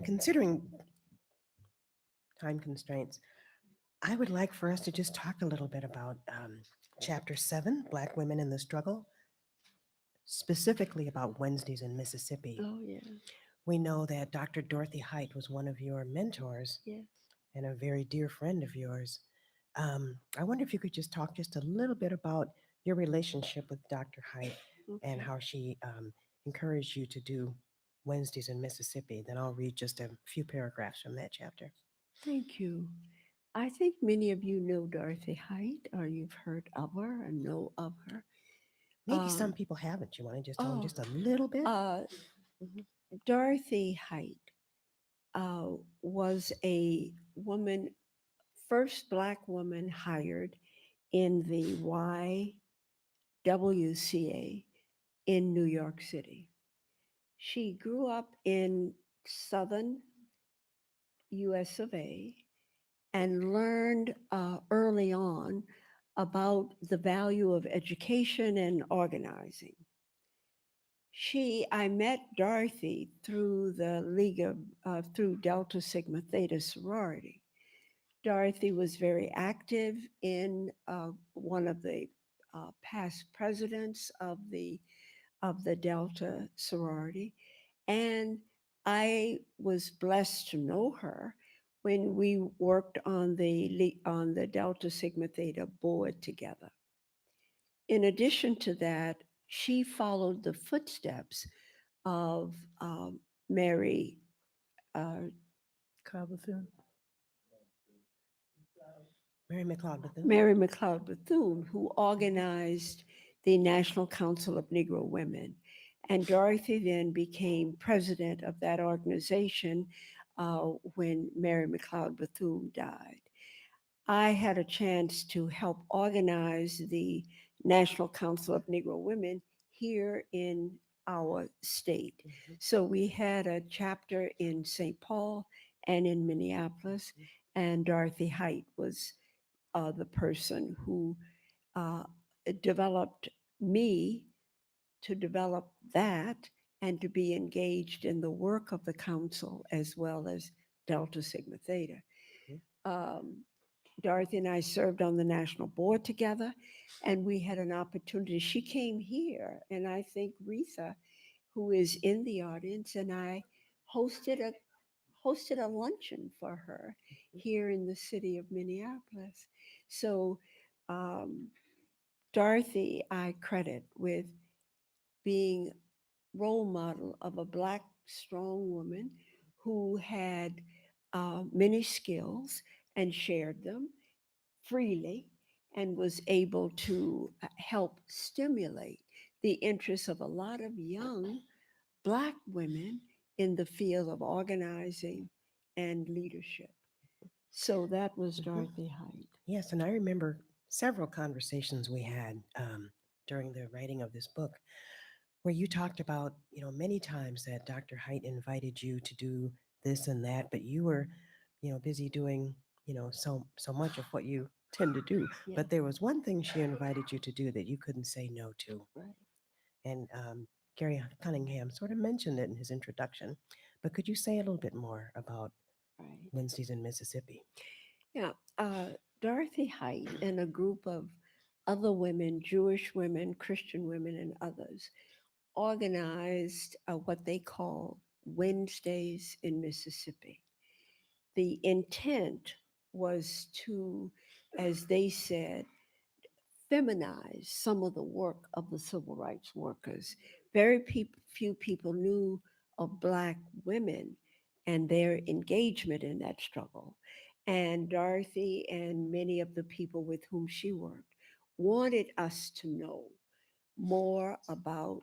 Considering time constraints, I would like for us to just talk a little bit about Chapter 7, Black Women in the Struggle, specifically about Wednesdays in Mississippi. Oh, yeah, We know that Dr. Dorothy Height was one of your mentors yes. and a very dear friend of yours. I wonder if you could just talk just a little bit about your relationship with Dr. Height and Okay. how she encouraged you to do Wednesdays in Mississippi. Then I'll read just a few paragraphs from that chapter. Thank you. I think many of you know Dorothy Height, or you've heard of her and know of her. Maybe some Um, people haven't. You want to just tell them oh, just a little bit? Mhm. Dorothy Height was a woman, first Black woman hired in the YWCA in New York City. She grew up in southern US of A and learned early on about the value of education and organizing. I met Dorothy through the League of, through Delta Sigma Theta sorority. Dorothy was very active in one of the past presidents of the Delta sorority, and I was blessed to know her when we worked on the Delta Sigma Theta board together. In addition to that, she followed the footsteps of Mary Cloud Bethune. Mary McLeod Bethune. Mary McLeod Bethune, who organized the National Council of Negro Women. And Dorothy then became president of that organization when Mary McLeod Bethune died. I had a chance to help organize the National Council of Negro Women here in our state. Mhm. So we had a chapter in St. Paul and in Minneapolis, and Dorothy Height was the person who uh, developed me to develop that and to be engaged in the work of the council as well as Delta Sigma Theta. Um, Dorothy and I served on the national board together, and we had an opportunity. She came here, and I think Retha, who is in the audience, and I hosted a luncheon for her here in the city of Minneapolis. So Dorothy, I credit with being role model of a Black strong woman who had many skills and shared them freely and was able to help stimulate the interests of a lot of young Black women in the field of organizing and leadership. So that was Dorothy Height. Yes, and I remember several conversations we had during the writing of this book where you talked about, many times that Dr. Height invited you to do this and that, but you were, busy doing, so much of what you tend to do. Yeah. But there was one thing she invited you to do that you couldn't say no to. Right. And Gary Cunningham sort of mentioned it in his introduction, but could you say a little bit more about Right. Wednesdays in Mississippi? Yeah. Dorothy Height and a group of other women, Jewish women, Christian women, and others, organized what they call Wednesdays in Mississippi. The intent was to, as they said, feminize some of the work of the civil rights workers. Few people knew of Black women and their engagement in that struggle. And Dorothy and many of the people with whom she worked wanted us to know more about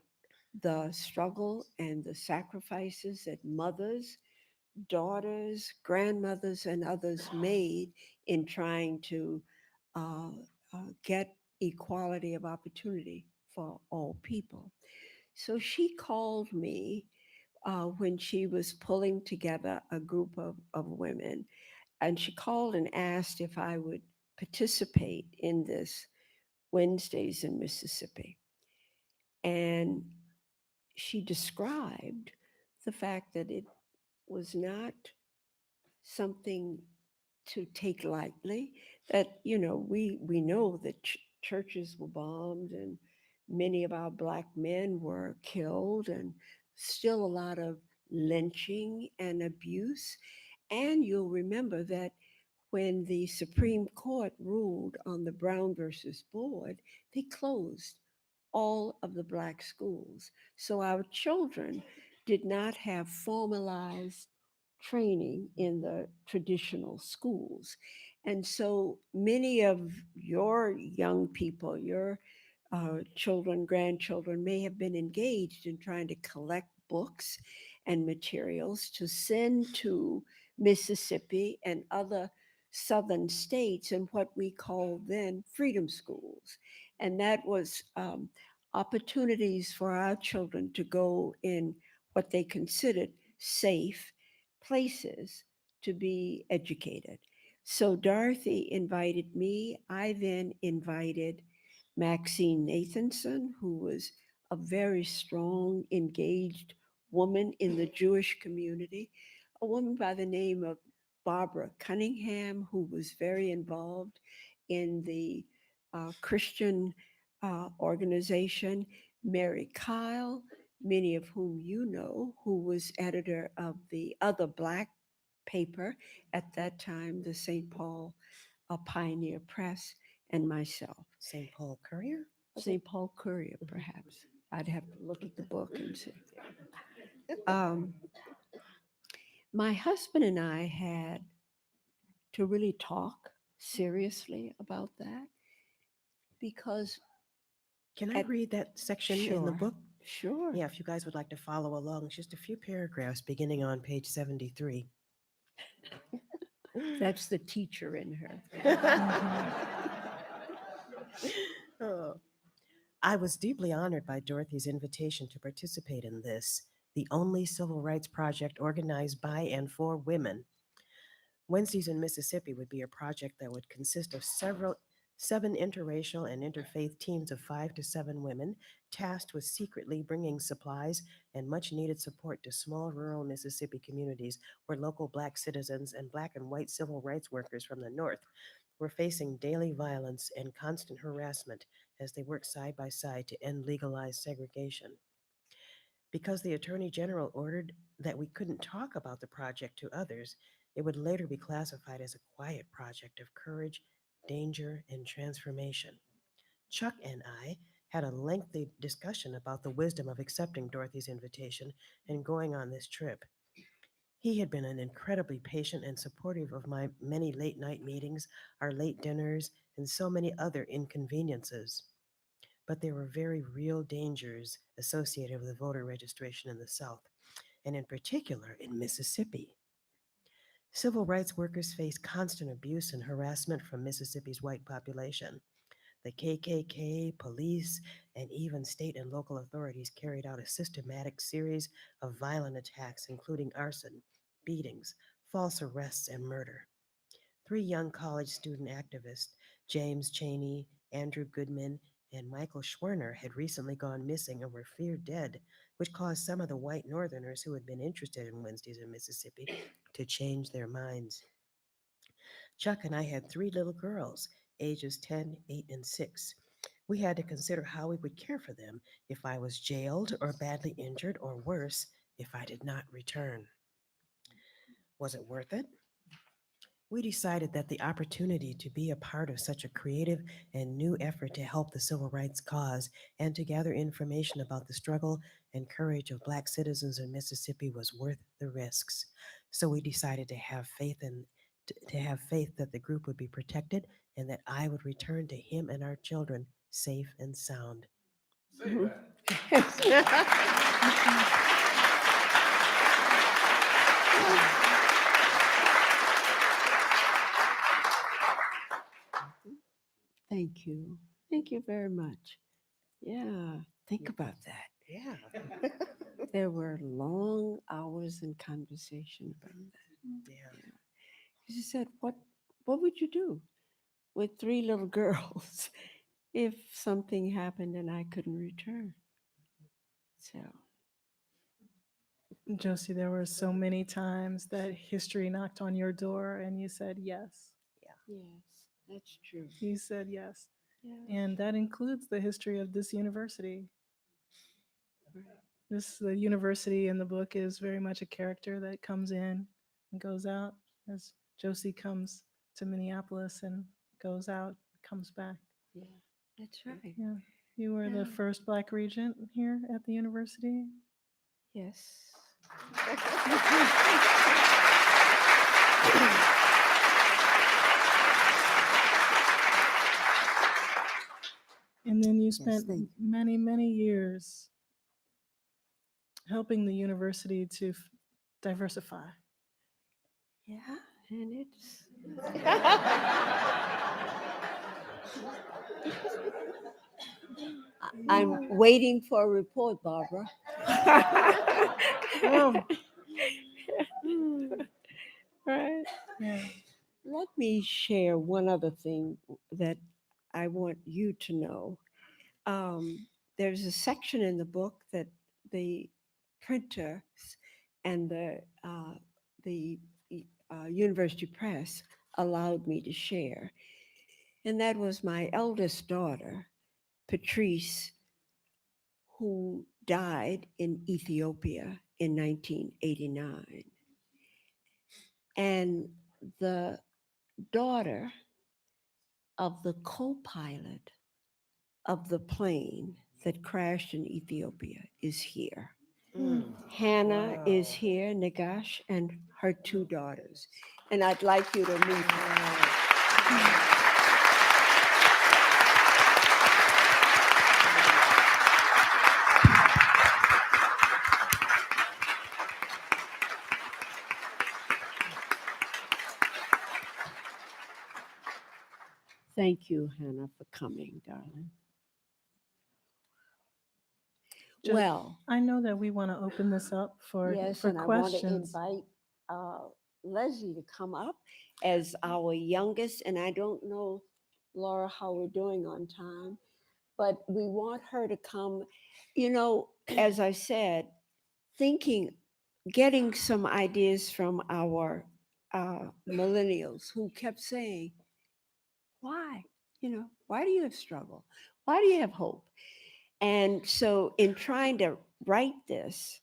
the struggle and the sacrifices that mothers, daughters, grandmothers, and others made in trying to uh, get equality of opportunity for all people. So she called me when she was pulling together a group of women, and she called and asked if I would participate in this Wednesdays in Mississippi. And she described the fact that it was not something to take lightly, that we know that churches were bombed and many of our Black men were killed, and still a lot of lynching and abuse. And you'll remember that when the Supreme Court ruled on the Brown versus Board, they closed all of the Black schools. So our children did not have formalized training in the traditional schools. And so many of your young people, your children, grandchildren, may have been engaged in trying to collect books and materials to send to Mississippi and other southern states in what we called then freedom schools. And that was opportunities for our children to go in what they considered safe places to be educated. So Dorothy invited me. I then invited Maxine Nathanson, who was a very strong, engaged woman in the Jewish community, a woman by the name of Barbara Cunningham, who was very involved in the Christian organization, Mary Kyle, many of whom you know, who was editor of the other Black paper at that time, the St. Paul Pioneer Press, and myself. St. Paul Courier? St. Paul Courier, perhaps. I'd have to look at the book and see. Um, my husband and I had to really talk seriously about that because Can I read that section in the book? Sure. Yeah, if you guys would like to follow along, just a few paragraphs beginning on page 73. That's the teacher in her. Oh. I was deeply honored by Dorothy's invitation to participate in this, the only civil rights project organized by and for women. Wednesdays in Mississippi would be a project that would consist of seven interracial and interfaith teams of 5 to 7 women tasked with secretly bringing supplies and much needed support to small rural Mississippi communities where local Black citizens and Black and white civil rights workers from the North were facing daily violence and constant harassment as they worked side by side to end legalized segregation. Because the Attorney General ordered that we couldn't talk about the project to others, it would later be classified as a quiet project of courage, danger, and transformation. Chuck and I had a lengthy discussion about the wisdom of accepting Dorothy's invitation and going on this trip. He had been an incredibly patient and supportive of my many late night meetings, our late dinners, and so many other inconveniences. But there were very real dangers associated with voter registration in the South, and in particular in Mississippi. Civil rights workers face constant abuse and harassment from Mississippi's white population. The KKK, police, and even state and local authorities carried out a systematic series of violent attacks, including arson, beatings, false arrests, and murder. 3 young college student activists, James Chaney, Andrew Goodman, and Michael Schwerner, had recently gone missing and were feared dead which caused some of the white Northerners who had been interested in Wednesdays in Mississippi to change their minds. Chuck and I had 3 little girls, ages 10, 8, and 6. We had to consider how we would care for them if I was jailed or badly injured, or worse, if I did not return. Was it worth it? We decided that the opportunity to be a part of such a creative and new effort to help the civil rights cause and to gather information about the struggle and courage of Black citizens in Mississippi was worth the risks. So we decided to have faith that the group would be protected and that I would return to him and our children safe and sound. Thank you. Thank you very much. Yeah, think about that. Yeah. There were long hours in conversation about that. Yeah. She said, what would you do with 3 little girls if something happened and I couldn't return? So, Josie, there were so many times that history knocked on your door and you said yes. yes, that's true. You said yes. Yeah. And that includes the history of this university. Right. The university in the book is very much a character that comes in and goes out, as Josie comes to Minneapolis and goes out, comes back. Yeah, that's right. Yeah. You were the Yeah. first Black regent here at the university. Yes. And then you spent thank you. many, many years helping the university to diversify. Yeah, and it's. I'm waiting for a report, Barbara. Oh, Right. yeah. Let me share one other thing that I want you to know. There's a section in the book that the printers and the University Press allowed me to share, and that was my eldest daughter, Patrice, who died in Ethiopia in 1989. And the daughter of the co-pilot of the plane that crashed in Ethiopia is here. Hannah is here, Nagash, and her 2 daughters. And I'd like you to meet her. Thank you, Hannah, for coming, darling. Just- Well, I know that we want to open this up for, yes, for and I want to questions. invite Leslie to come up as our youngest. And I don't know, Laura, how we're doing on time, but we want her to come. You know, as I said, getting some ideas from our millennials who kept saying, why? Why do you have struggle? Why do you have hope? And so in trying to write this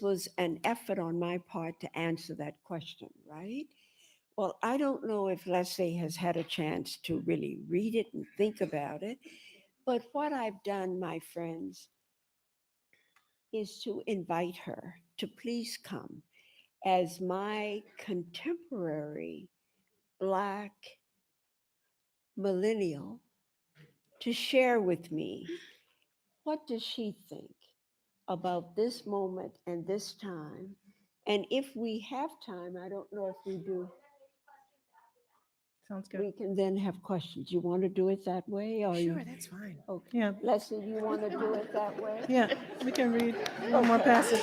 was an effort on my part to answer that question, right? Well, I don't know if Leslie has had a chance to really read it and think about it, but what I've done, my friends, is to invite her to please come as my contemporary Black millennial to share with me what does she think about this moment and this time. And if we have time, I don't know if we do, Sounds good. we can then have questions. You want to do it that way? Or Sure, that's fine. Okay. Yeah. Leslie, you want to do it that way? Yeah, we can read one more passage.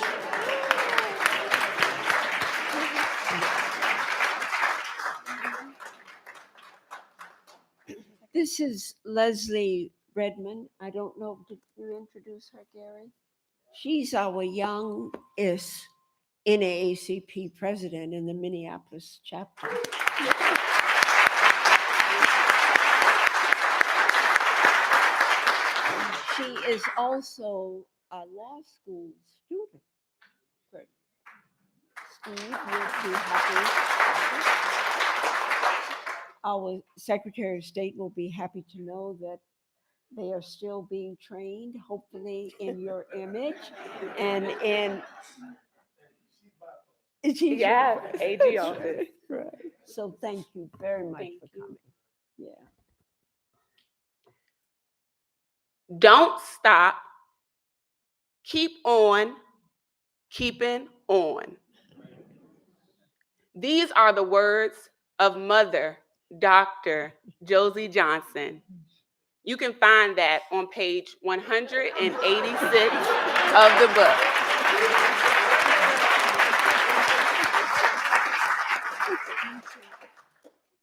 This is Leslie Redmond. I don't know, did you introduce her, Gary? She's our youngest NAACP president in the Minneapolis chapter. She is also a law school student. Good. Steve, you'll be happy. Our Secretary of State will be happy to know that they are still being trained, hopefully in your image and in. Yeah, AG office. Right. So thank you very much for coming. Yeah. Don't stop. Keep on keeping on. These are the words of Mother Dr. Josie Johnson. You can find that on page 186 of the book.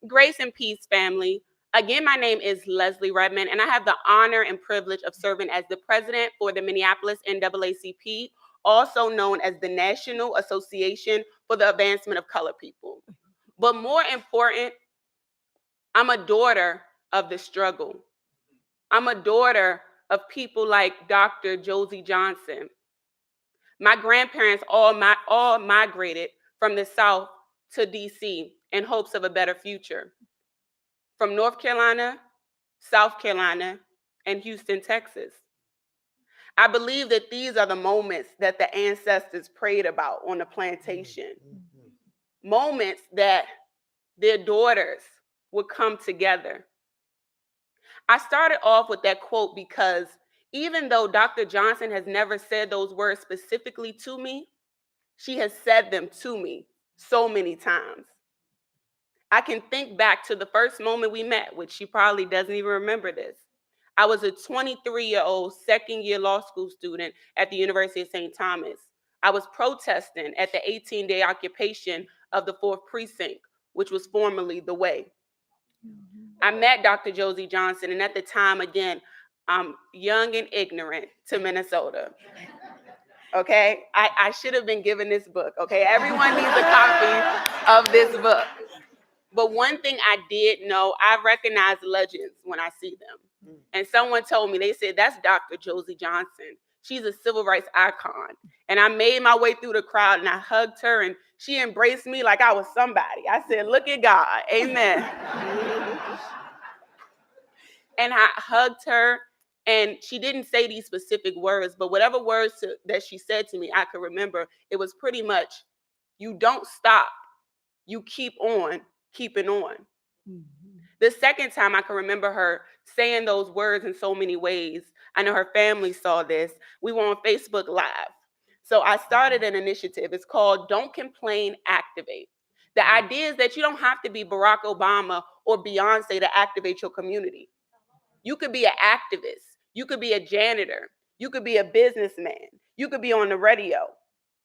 Grace and peace, family. Again, my name is Leslie Redmond, and I have the honor and privilege of serving as the president for the Minneapolis NAACP, also known as the National Association for the Advancement of Colored People. But more important, I'm a daughter of the struggle. I'm a daughter of people like Dr. Josie Johnson. My grandparents all migrated from the South to DC in hopes of a better future. From North Carolina, South Carolina, and Houston, Texas. I believe that these are the moments that the ancestors prayed about on the plantation. Moments that their daughters would come together. I started off with that quote because even though Dr. Johnson has never said those words specifically to me, she has said them to me so many times. I can think back to the first moment we met, which she probably doesn't even remember this. I was a 23-year-old second-year law school student at the University of St. Thomas. I was protesting at the 18-day occupation of the 4th Precinct, which was formerly the Way. I met Dr. Josie Johnson, and at the time, again, I'm young and ignorant to Minnesota. Okay, I should have been given this book. Okay, everyone needs a copy of this book. But one thing I did know, I recognize legends when I see them. And someone told me, they said, that's Dr. Josie Johnson. She's a civil rights icon. And I made my way through the crowd and I hugged her and she embraced me like I was somebody. I said, look at God, amen. And I hugged her and she didn't say these specific words, but whatever words that she said to me, I could remember. It was pretty much, you don't stop, you keep on keeping on. The second time I can remember her saying those words in so many ways. I know her family saw this. We were on Facebook Live. So I started an initiative. It's called Don't Complain, Activate. The idea is that you don't have to be Barack Obama or Beyonce to activate your community. You could be an activist. You could be a janitor. You could be a businessman. You could be on the radio.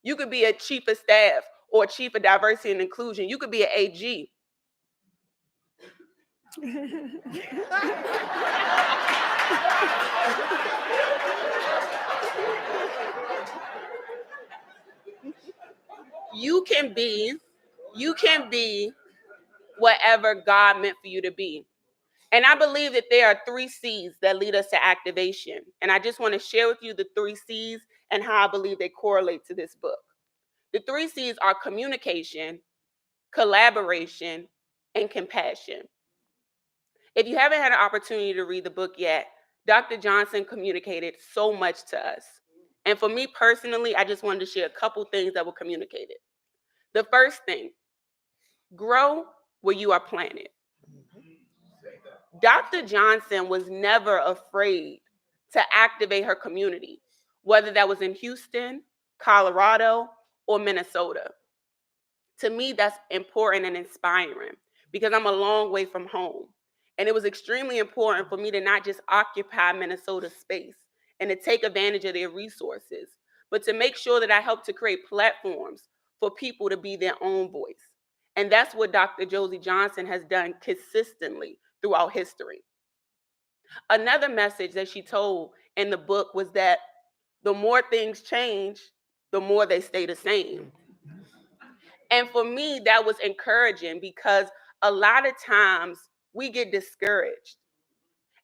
You could be a chief of staff or chief of diversity and inclusion. You could be an AG. You can be whatever God meant for you to be. And I believe that there are 3 C's that lead us to activation. And I just want to share with you the 3 C's and how I believe they correlate to this book. The 3 C's are communication, collaboration, and compassion. If you haven't had an opportunity to read the book yet, Dr. Johnson communicated so much to us. And for me personally, I just wanted to share a couple things that were communicated. The first thing, grow where you are planted. Dr. Johnson was never afraid to activate her community, whether that was in Houston, Colorado, or Minnesota. To me, that's important and inspiring because I'm a long way from home. And it was extremely important for me to not just occupy Minnesota's space and to take advantage of their resources, but to make sure that I help to create platforms for people to be their own voice. And that's what Dr. Josie Johnson has done consistently throughout history. Another message that she told in the book was that the more things change, the more they stay the same. And for me, that was encouraging because a lot of times we get discouraged.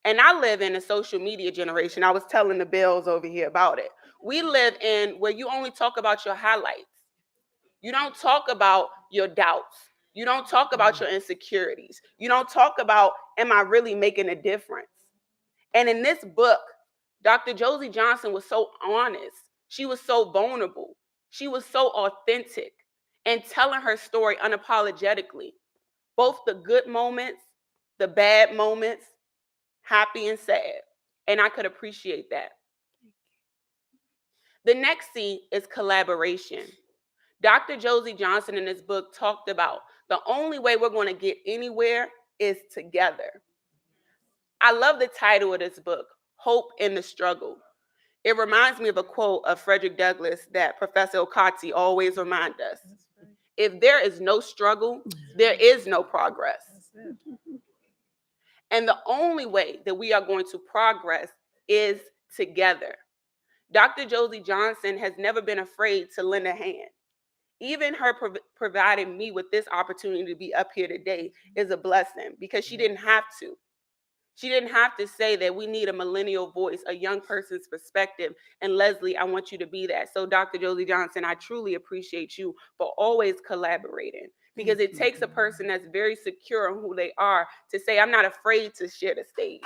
And I live in a social media generation. I was telling the Bills over here about it. We live in where you only talk about your highlights. You don't talk about your doubts. You don't talk about your insecurities. You don't talk about, am I really making a difference? And in this book, Dr. Josie Johnson was so honest. She was so vulnerable. She was so authentic and telling her story unapologetically. Both the good moments, the bad moments, happy and sad. And I could appreciate that. The next C is collaboration. Dr. Josie Johnson in this book talked about the only way we're going to get anywhere is together. I love the title of this book, Hope in the Struggle. It reminds me of a quote of Frederick Douglass that Professor Okati always reminds us. If there is no struggle, there is no progress. And the only way that we are going to progress is together. Dr. Josie Johnson has never been afraid to lend a hand. Even her providing me with this opportunity to be up here today is a blessing because she didn't have to. She didn't have to say that we need a millennial voice, a young person's perspective. And Leslie, I want you to be that. So Dr. Josie Johnson, I truly appreciate you for always collaborating because it takes a person that's very secure in who they are to say, I'm not afraid to share the stage.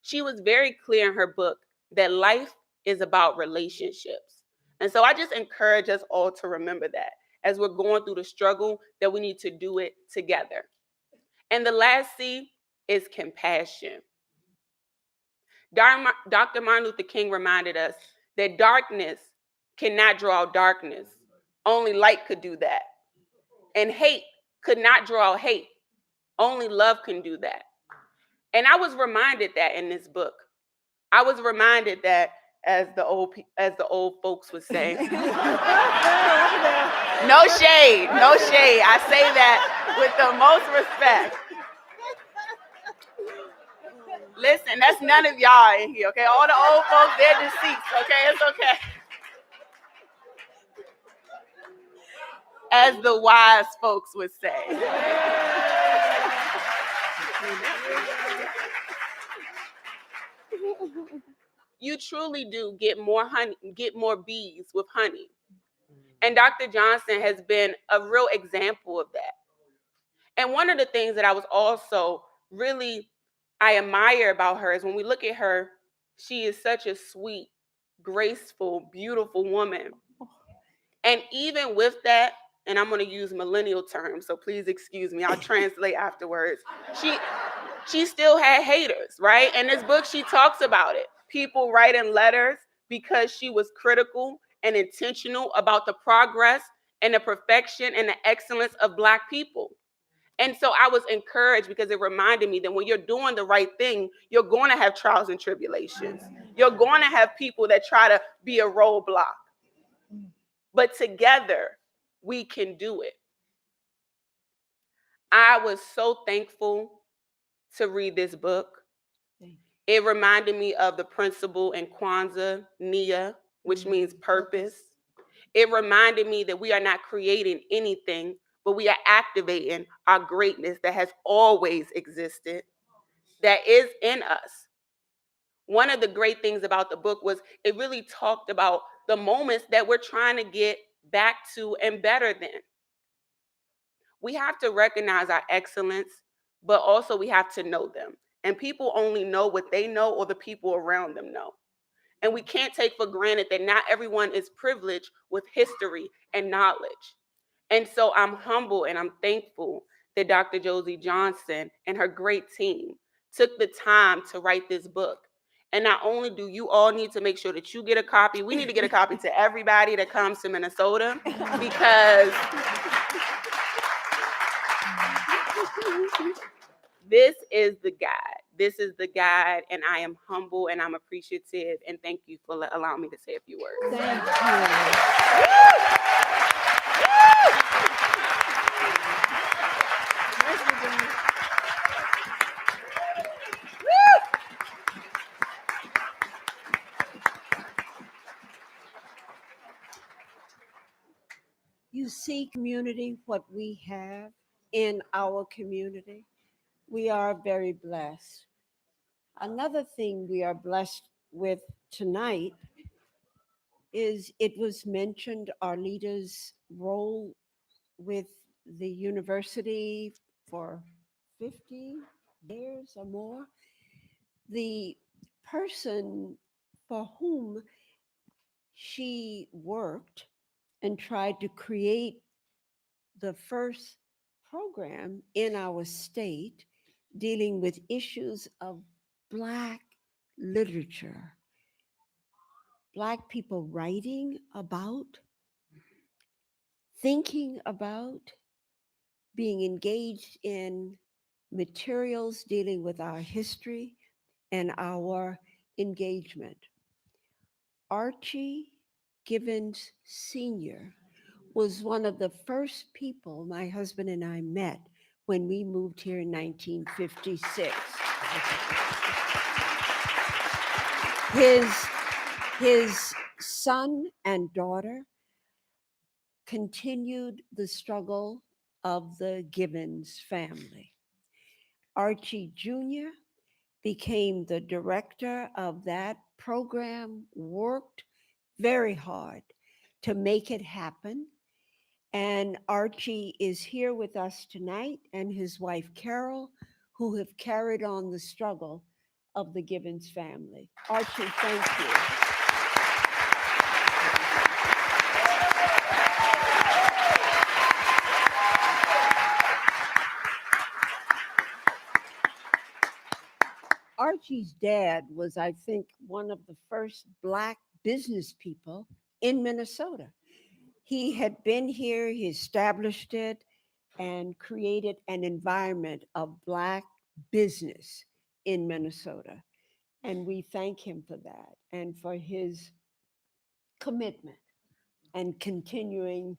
She was very clear in her book that life is about relationships. And so I just encourage us all to remember that as we're going through the struggle, that we need to do it together. And the last C is compassion. Dr. Martin Luther King reminded us that darkness cannot draw out darkness. Only light could do that. And hate could not draw out hate. Only love can do that. And I was reminded that in this book. I was reminded that, as the old folks would say, no shade, no shade. I say that with the most respect. Listen, that's none of y'all in here, okay? All the old folks, they're deceased, okay? It's okay. As the wise folks would say. You truly do get more honey, get more bees with honey. And Dr. Johnson has been a real example of that. And one of the things that I was also I admire about her is when we look at her, she is such a sweet, graceful, beautiful woman. And even with that, and I'm going to use millennial terms, so please excuse me, I'll translate afterwards. She still had haters, right? In this book, she talks about it. People writing letters because she was critical and intentional about the progress and the perfection and the excellence of Black people. And so I was encouraged because it reminded me that when you're doing the right thing, you're going to have trials and tribulations. You're going to have people that try to be a roadblock. But together, we can do it. I was so thankful to read this book. It reminded me of the principle in Kwanzaa, Nia, which means purpose. It reminded me that we are not creating anything, but we are activating our greatness that has always existed, that is in us. One of the great things about the book was it really talked about the moments that we're trying to get back to and better than. We have to recognize our excellence, but also we have to know them. And people only know what they know or the people around them know. And we can't take for granted that not everyone is privileged with history and knowledge. And so I'm humble and I'm thankful that Dr. Josie Johnson and her great team took the time to write this book. And not only do you all need to make sure that you get a copy, we need to get a copy to everybody that comes to Minnesota because this is the guide. This is the guide, and I am humble and I'm appreciative. And thank you for allowing me to say a few words. Thank you. you see, community, what we have in our community, we are very blessed. Another thing we are blessed with tonight is it was mentioned Arleta's role with the university for 50 years or more. The person for whom she worked and tried to create the first program in our state dealing with issues of Black literature, Black people writing about, thinking about, being engaged in materials dealing with our history and our engagement. Archie Givens Sr. was one of the first people my husband and I met when we moved here in 1956. His son and daughter continued the struggle of the Givens family. Archie Jr. became the director of that program, worked very hard to make it happen. And Archie is here with us tonight, and his wife Carol, who have carried on the struggle of the Givens family. Archie, thank you. Archie's dad was, I think, one of the first Black business people in Minnesota. He had been here, he established it, and created an environment of Black business in Minnesota. And we thank him for that and for his commitment and continuing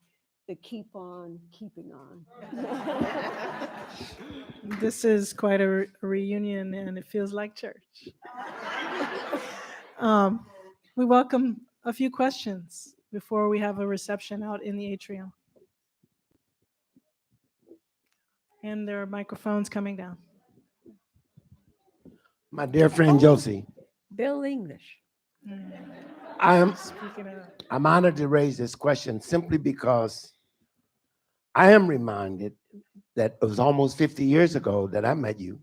to keep on keeping on. This is quite a reunion, and it feels like church. We welcome a few questions before we have a reception out in the atrium. And there are microphones coming down. My dear friend Josie, Bill English. Speaking of, I'm honored to raise this question simply because I am reminded that it was almost 50 years ago that I met you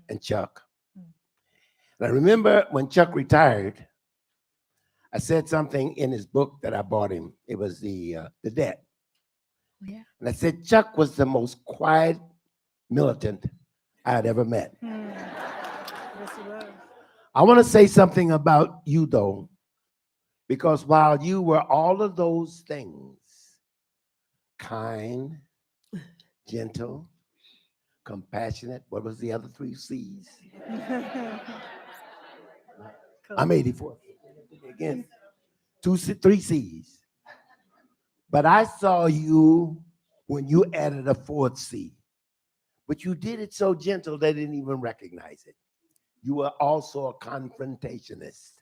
and Chuck. And I remember when Chuck retired, I said something in his book that I bought him. It was the debt. Yeah. And I said Chuck was the most quiet militant I had ever met. yes, it was. I want to say something about you, though, because while you were all of those things, kind, gentle, compassionate, what was the other 3 C's? I'm 84. Again, 3 C's. But I saw you when you added a 4th C. But you did it so gentle they didn't even recognize it. You were also a confrontationist.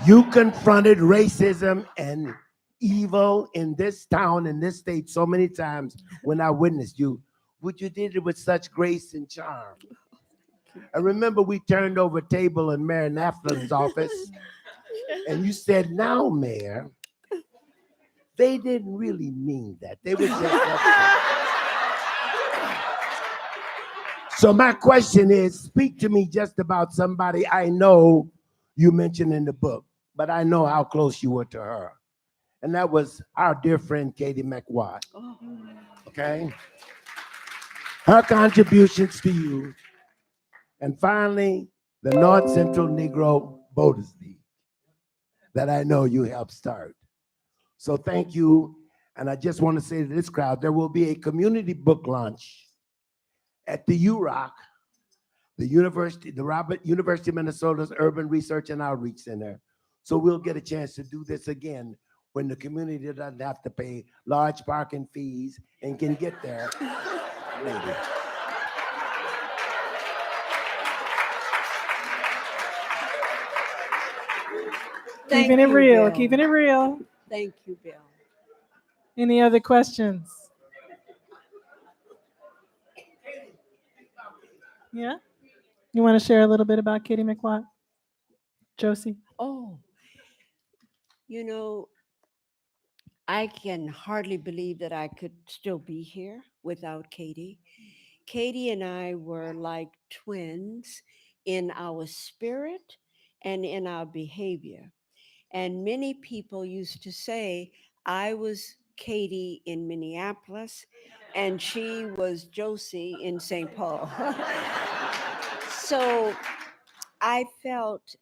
You confronted racism and evil in this town, in this state, so many times when I witnessed you, but you did it with such grace and charm. I remember we turned over a table in Mayor Naflin's office, and you said, "Now, Mayor, they didn't really mean that. They were just upset." So my question is, speak to me just about somebody I know you mentioned in the book, but I know how close you were to her. And that was our dear friend, Katie McWatt. Okay? Her contributions to you. And finally, the North Central Negro Voters League that I know you helped start. So thank you. And I just want to say to this crowd, there will be a community book launch at the UROC, the University of Minnesota's Urban Research and Outreach Center. So we'll get a chance to do this again when the community doesn't have to pay large parking fees and can get there later. Keeping it real, keeping it real. Thank you, Bill. Any other questions? Yeah? You want to share a little bit about Katie McWatt? Josie? Oh, you know, I can hardly believe that I could still be here without Katie. Katie and I were like twins in our spirit and in our behavior. And many people used to say I was Katie in Minneapolis and she was Josie in St. Paul. So I felt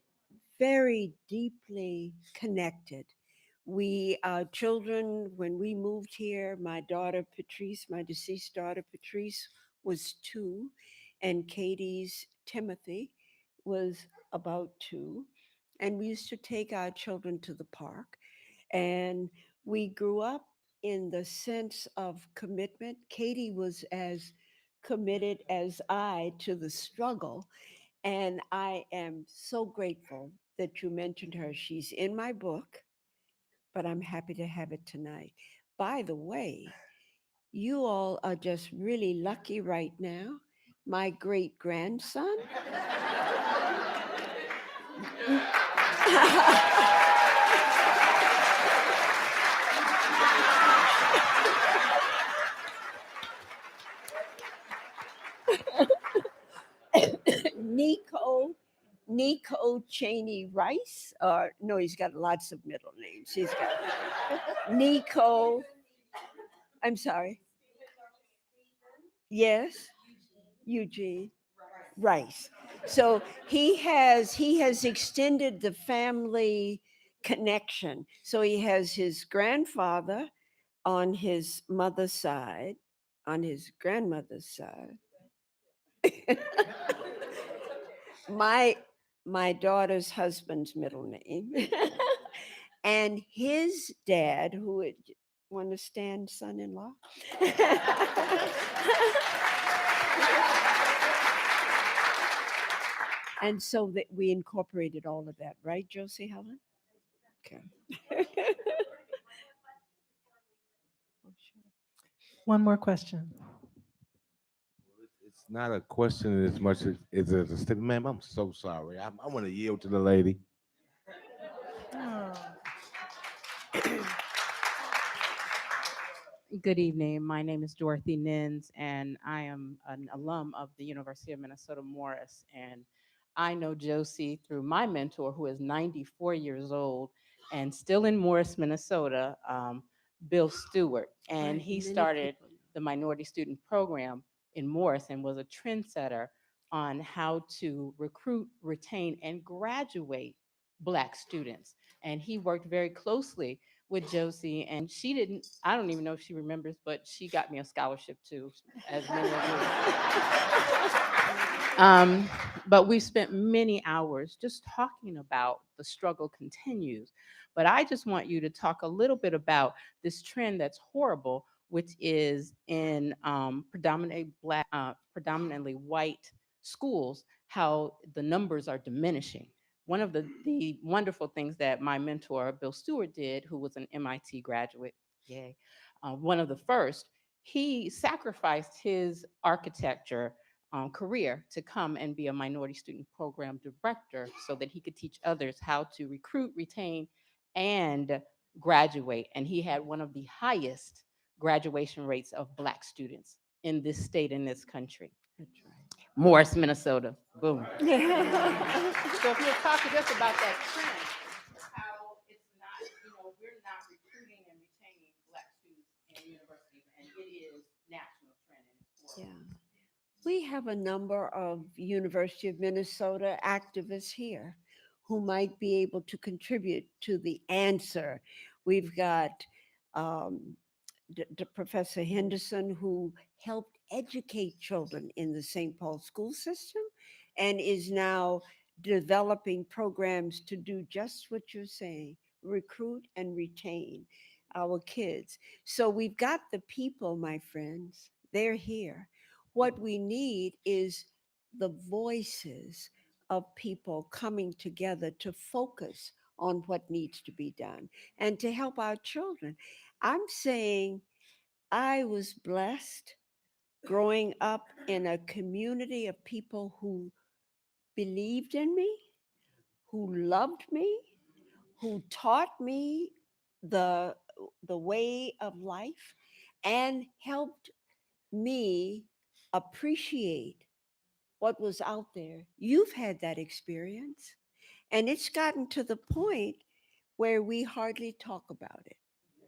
very deeply connected. We, children, when we moved here, my daughter Patrice, my deceased daughter Patrice, was 2, and Katie's Timothy was about 2. And we used to take our children to the park. And we grew up in the sense of commitment. Katie was as committed as I to the struggle. And I am so grateful that you mentioned her. She's in my book, but I'm happy to have it tonight. By the way, you all are just really lucky right now. My great grandson. Nico Cheney Rice, or no, he's got lots of middle names. He's got Nico. I'm sorry. Yes, Eugene Rice. So he has extended the family connection. So he has his grandfather on his mother's side, on his grandmother's side. my my daughter's husband's middle name, and his dad, who would want to stand son-in-law. And so that we incorporated all of that, right, Josie Helen? Okay. One more question. It's not a question as much as a statement. Ma'am, I'm so sorry. I want to yield to the lady. Good evening. My name is Dorothy Nins, and I am an alum of the University of Minnesota Morris. And I know Josie through my mentor, who is 94 years old and still in Morris, Minnesota, Bill Stewart. And Right, he many started people. the minority student program in Morris and was a trendsetter on how to recruit, retain, and graduate Black students. And he worked very closely with Josie, and she didn't, I don't even know if she remembers, but she got me a scholarship too, as many of you. But we spent many hours just talking about the struggle continues. But I just want you to talk a little bit about this trend that's horrible, which is in predominantly white schools, how the numbers are diminishing. One of the wonderful things that my mentor, Bill Stewart, did, who was an MIT graduate, yay, one of the first, he sacrificed his architecture career to come and be a minority student program director so that he could teach others how to recruit, retain, and graduate. And he had one of the highest graduation rates of Black students in this state, in this country. That's right. Morris, Minnesota. Boom. So if you'll talk to us about that trend, how it's not, we're not recruiting and retaining Black students in universities, and it is national trend. Yeah. We have a number of University of Minnesota activists here who might be able to contribute to the answer. We've got um, Professor Henderson, who helped educate children in the St. Paul school system and is now developing programs to do just what you're saying, recruit and retain our kids. So we've got the people, my friends, they're here. What we need is the voices of people coming together to focus on what needs to be done and to help our children. I'm saying I was blessed growing up in a community of people who believed in me, who loved me, who taught me the way of life and helped me appreciate what was out there. You've had that experience, and it's gotten to the point where we hardly talk about it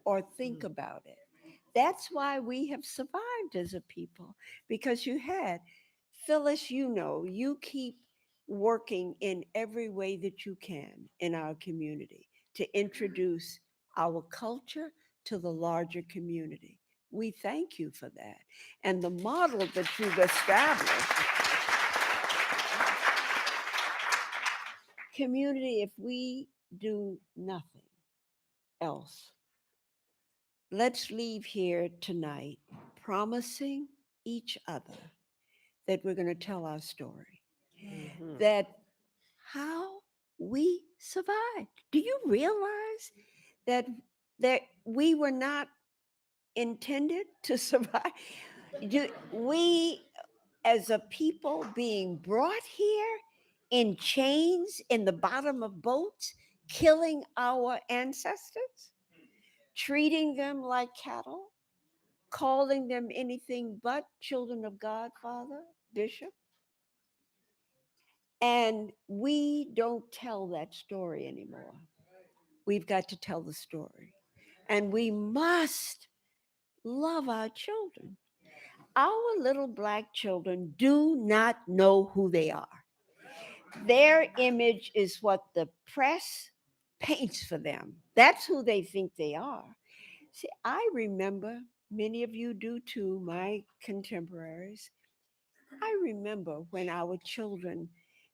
or think about it. That's why we have survived as a people, because you had. Phyllis, you know, you keep working in every way that you can in our community to introduce our culture to the larger community. We thank you for that. And the model that you've established. Community, if we do nothing else, let's leave here tonight promising each other that we're going to tell our story, that how we survived. Do you realize that we were not intended to survive? We, as a people, being brought here in chains in the bottom of boats, killing our ancestors, treating them like cattle, calling them anything but children of God, Father, Bishop. And we don't tell that story anymore. We've got to tell the story. And we must love our children. Our little Black children do not know who they are. Their image is what the press paints for them. That's who they think they are. See, I remember, many of you do too, my contemporaries. I remember when our children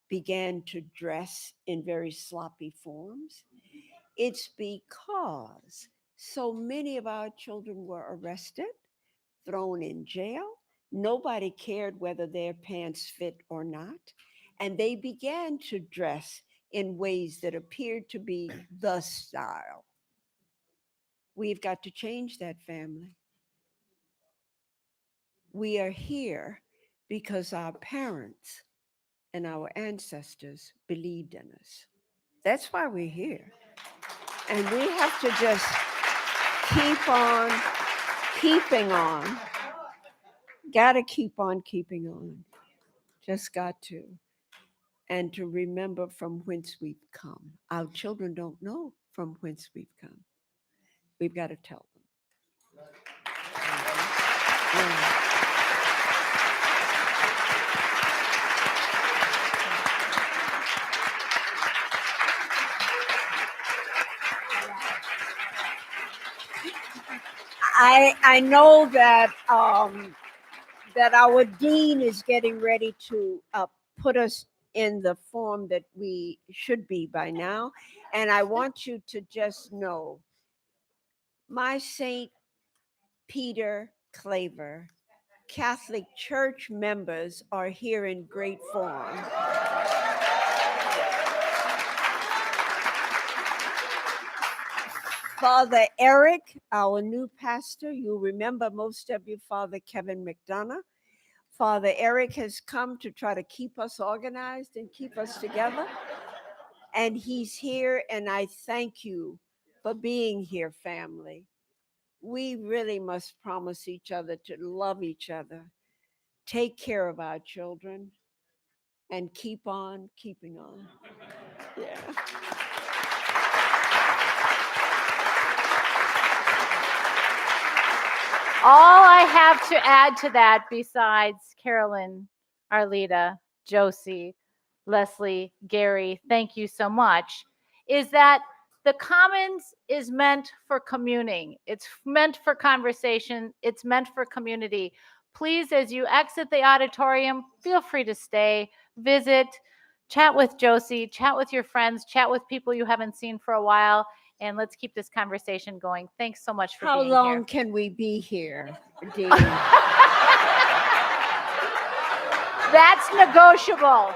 began to dress in very sloppy forms. It's because so many of our children were arrested, thrown in jail. Nobody cared whether their pants fit or not. And they began to dress in ways that appeared to be the style. We've got to change that, family. We are here because our parents and our ancestors believed in us. That's why we're here. And we have to just keep on keeping on. Got to keep on keeping on. Just got to. And to remember from whence we've come. Our children don't know from whence we've come. We've got to tell them. Yeah. I know that that our dean is getting ready to put us in the form that we should be by now. And I want you to just know, my St. Peter Claver Catholic Church members are here in great form. Father Eric, our new pastor, you remember most of you, Father Kevin McDonough. Father Eric has come to try to keep us organized and keep us together. And he's here, and I thank you for being here, family. We really must promise each other to love each other, take care of our children, and keep on keeping on. Yeah. All I have to add to that, besides Carolyn, Arleta, Josie, Leslie, Gary, thank you so much, is that the Commons is meant for communing. It's meant for conversation. It's meant for community. Please, as you exit the auditorium, feel free to stay, visit, chat with Josie, chat with your friends, chat with people you haven't seen for a while. And let's keep this conversation going. Thanks so much for being here. How long can we be here, Dean? That's negotiable.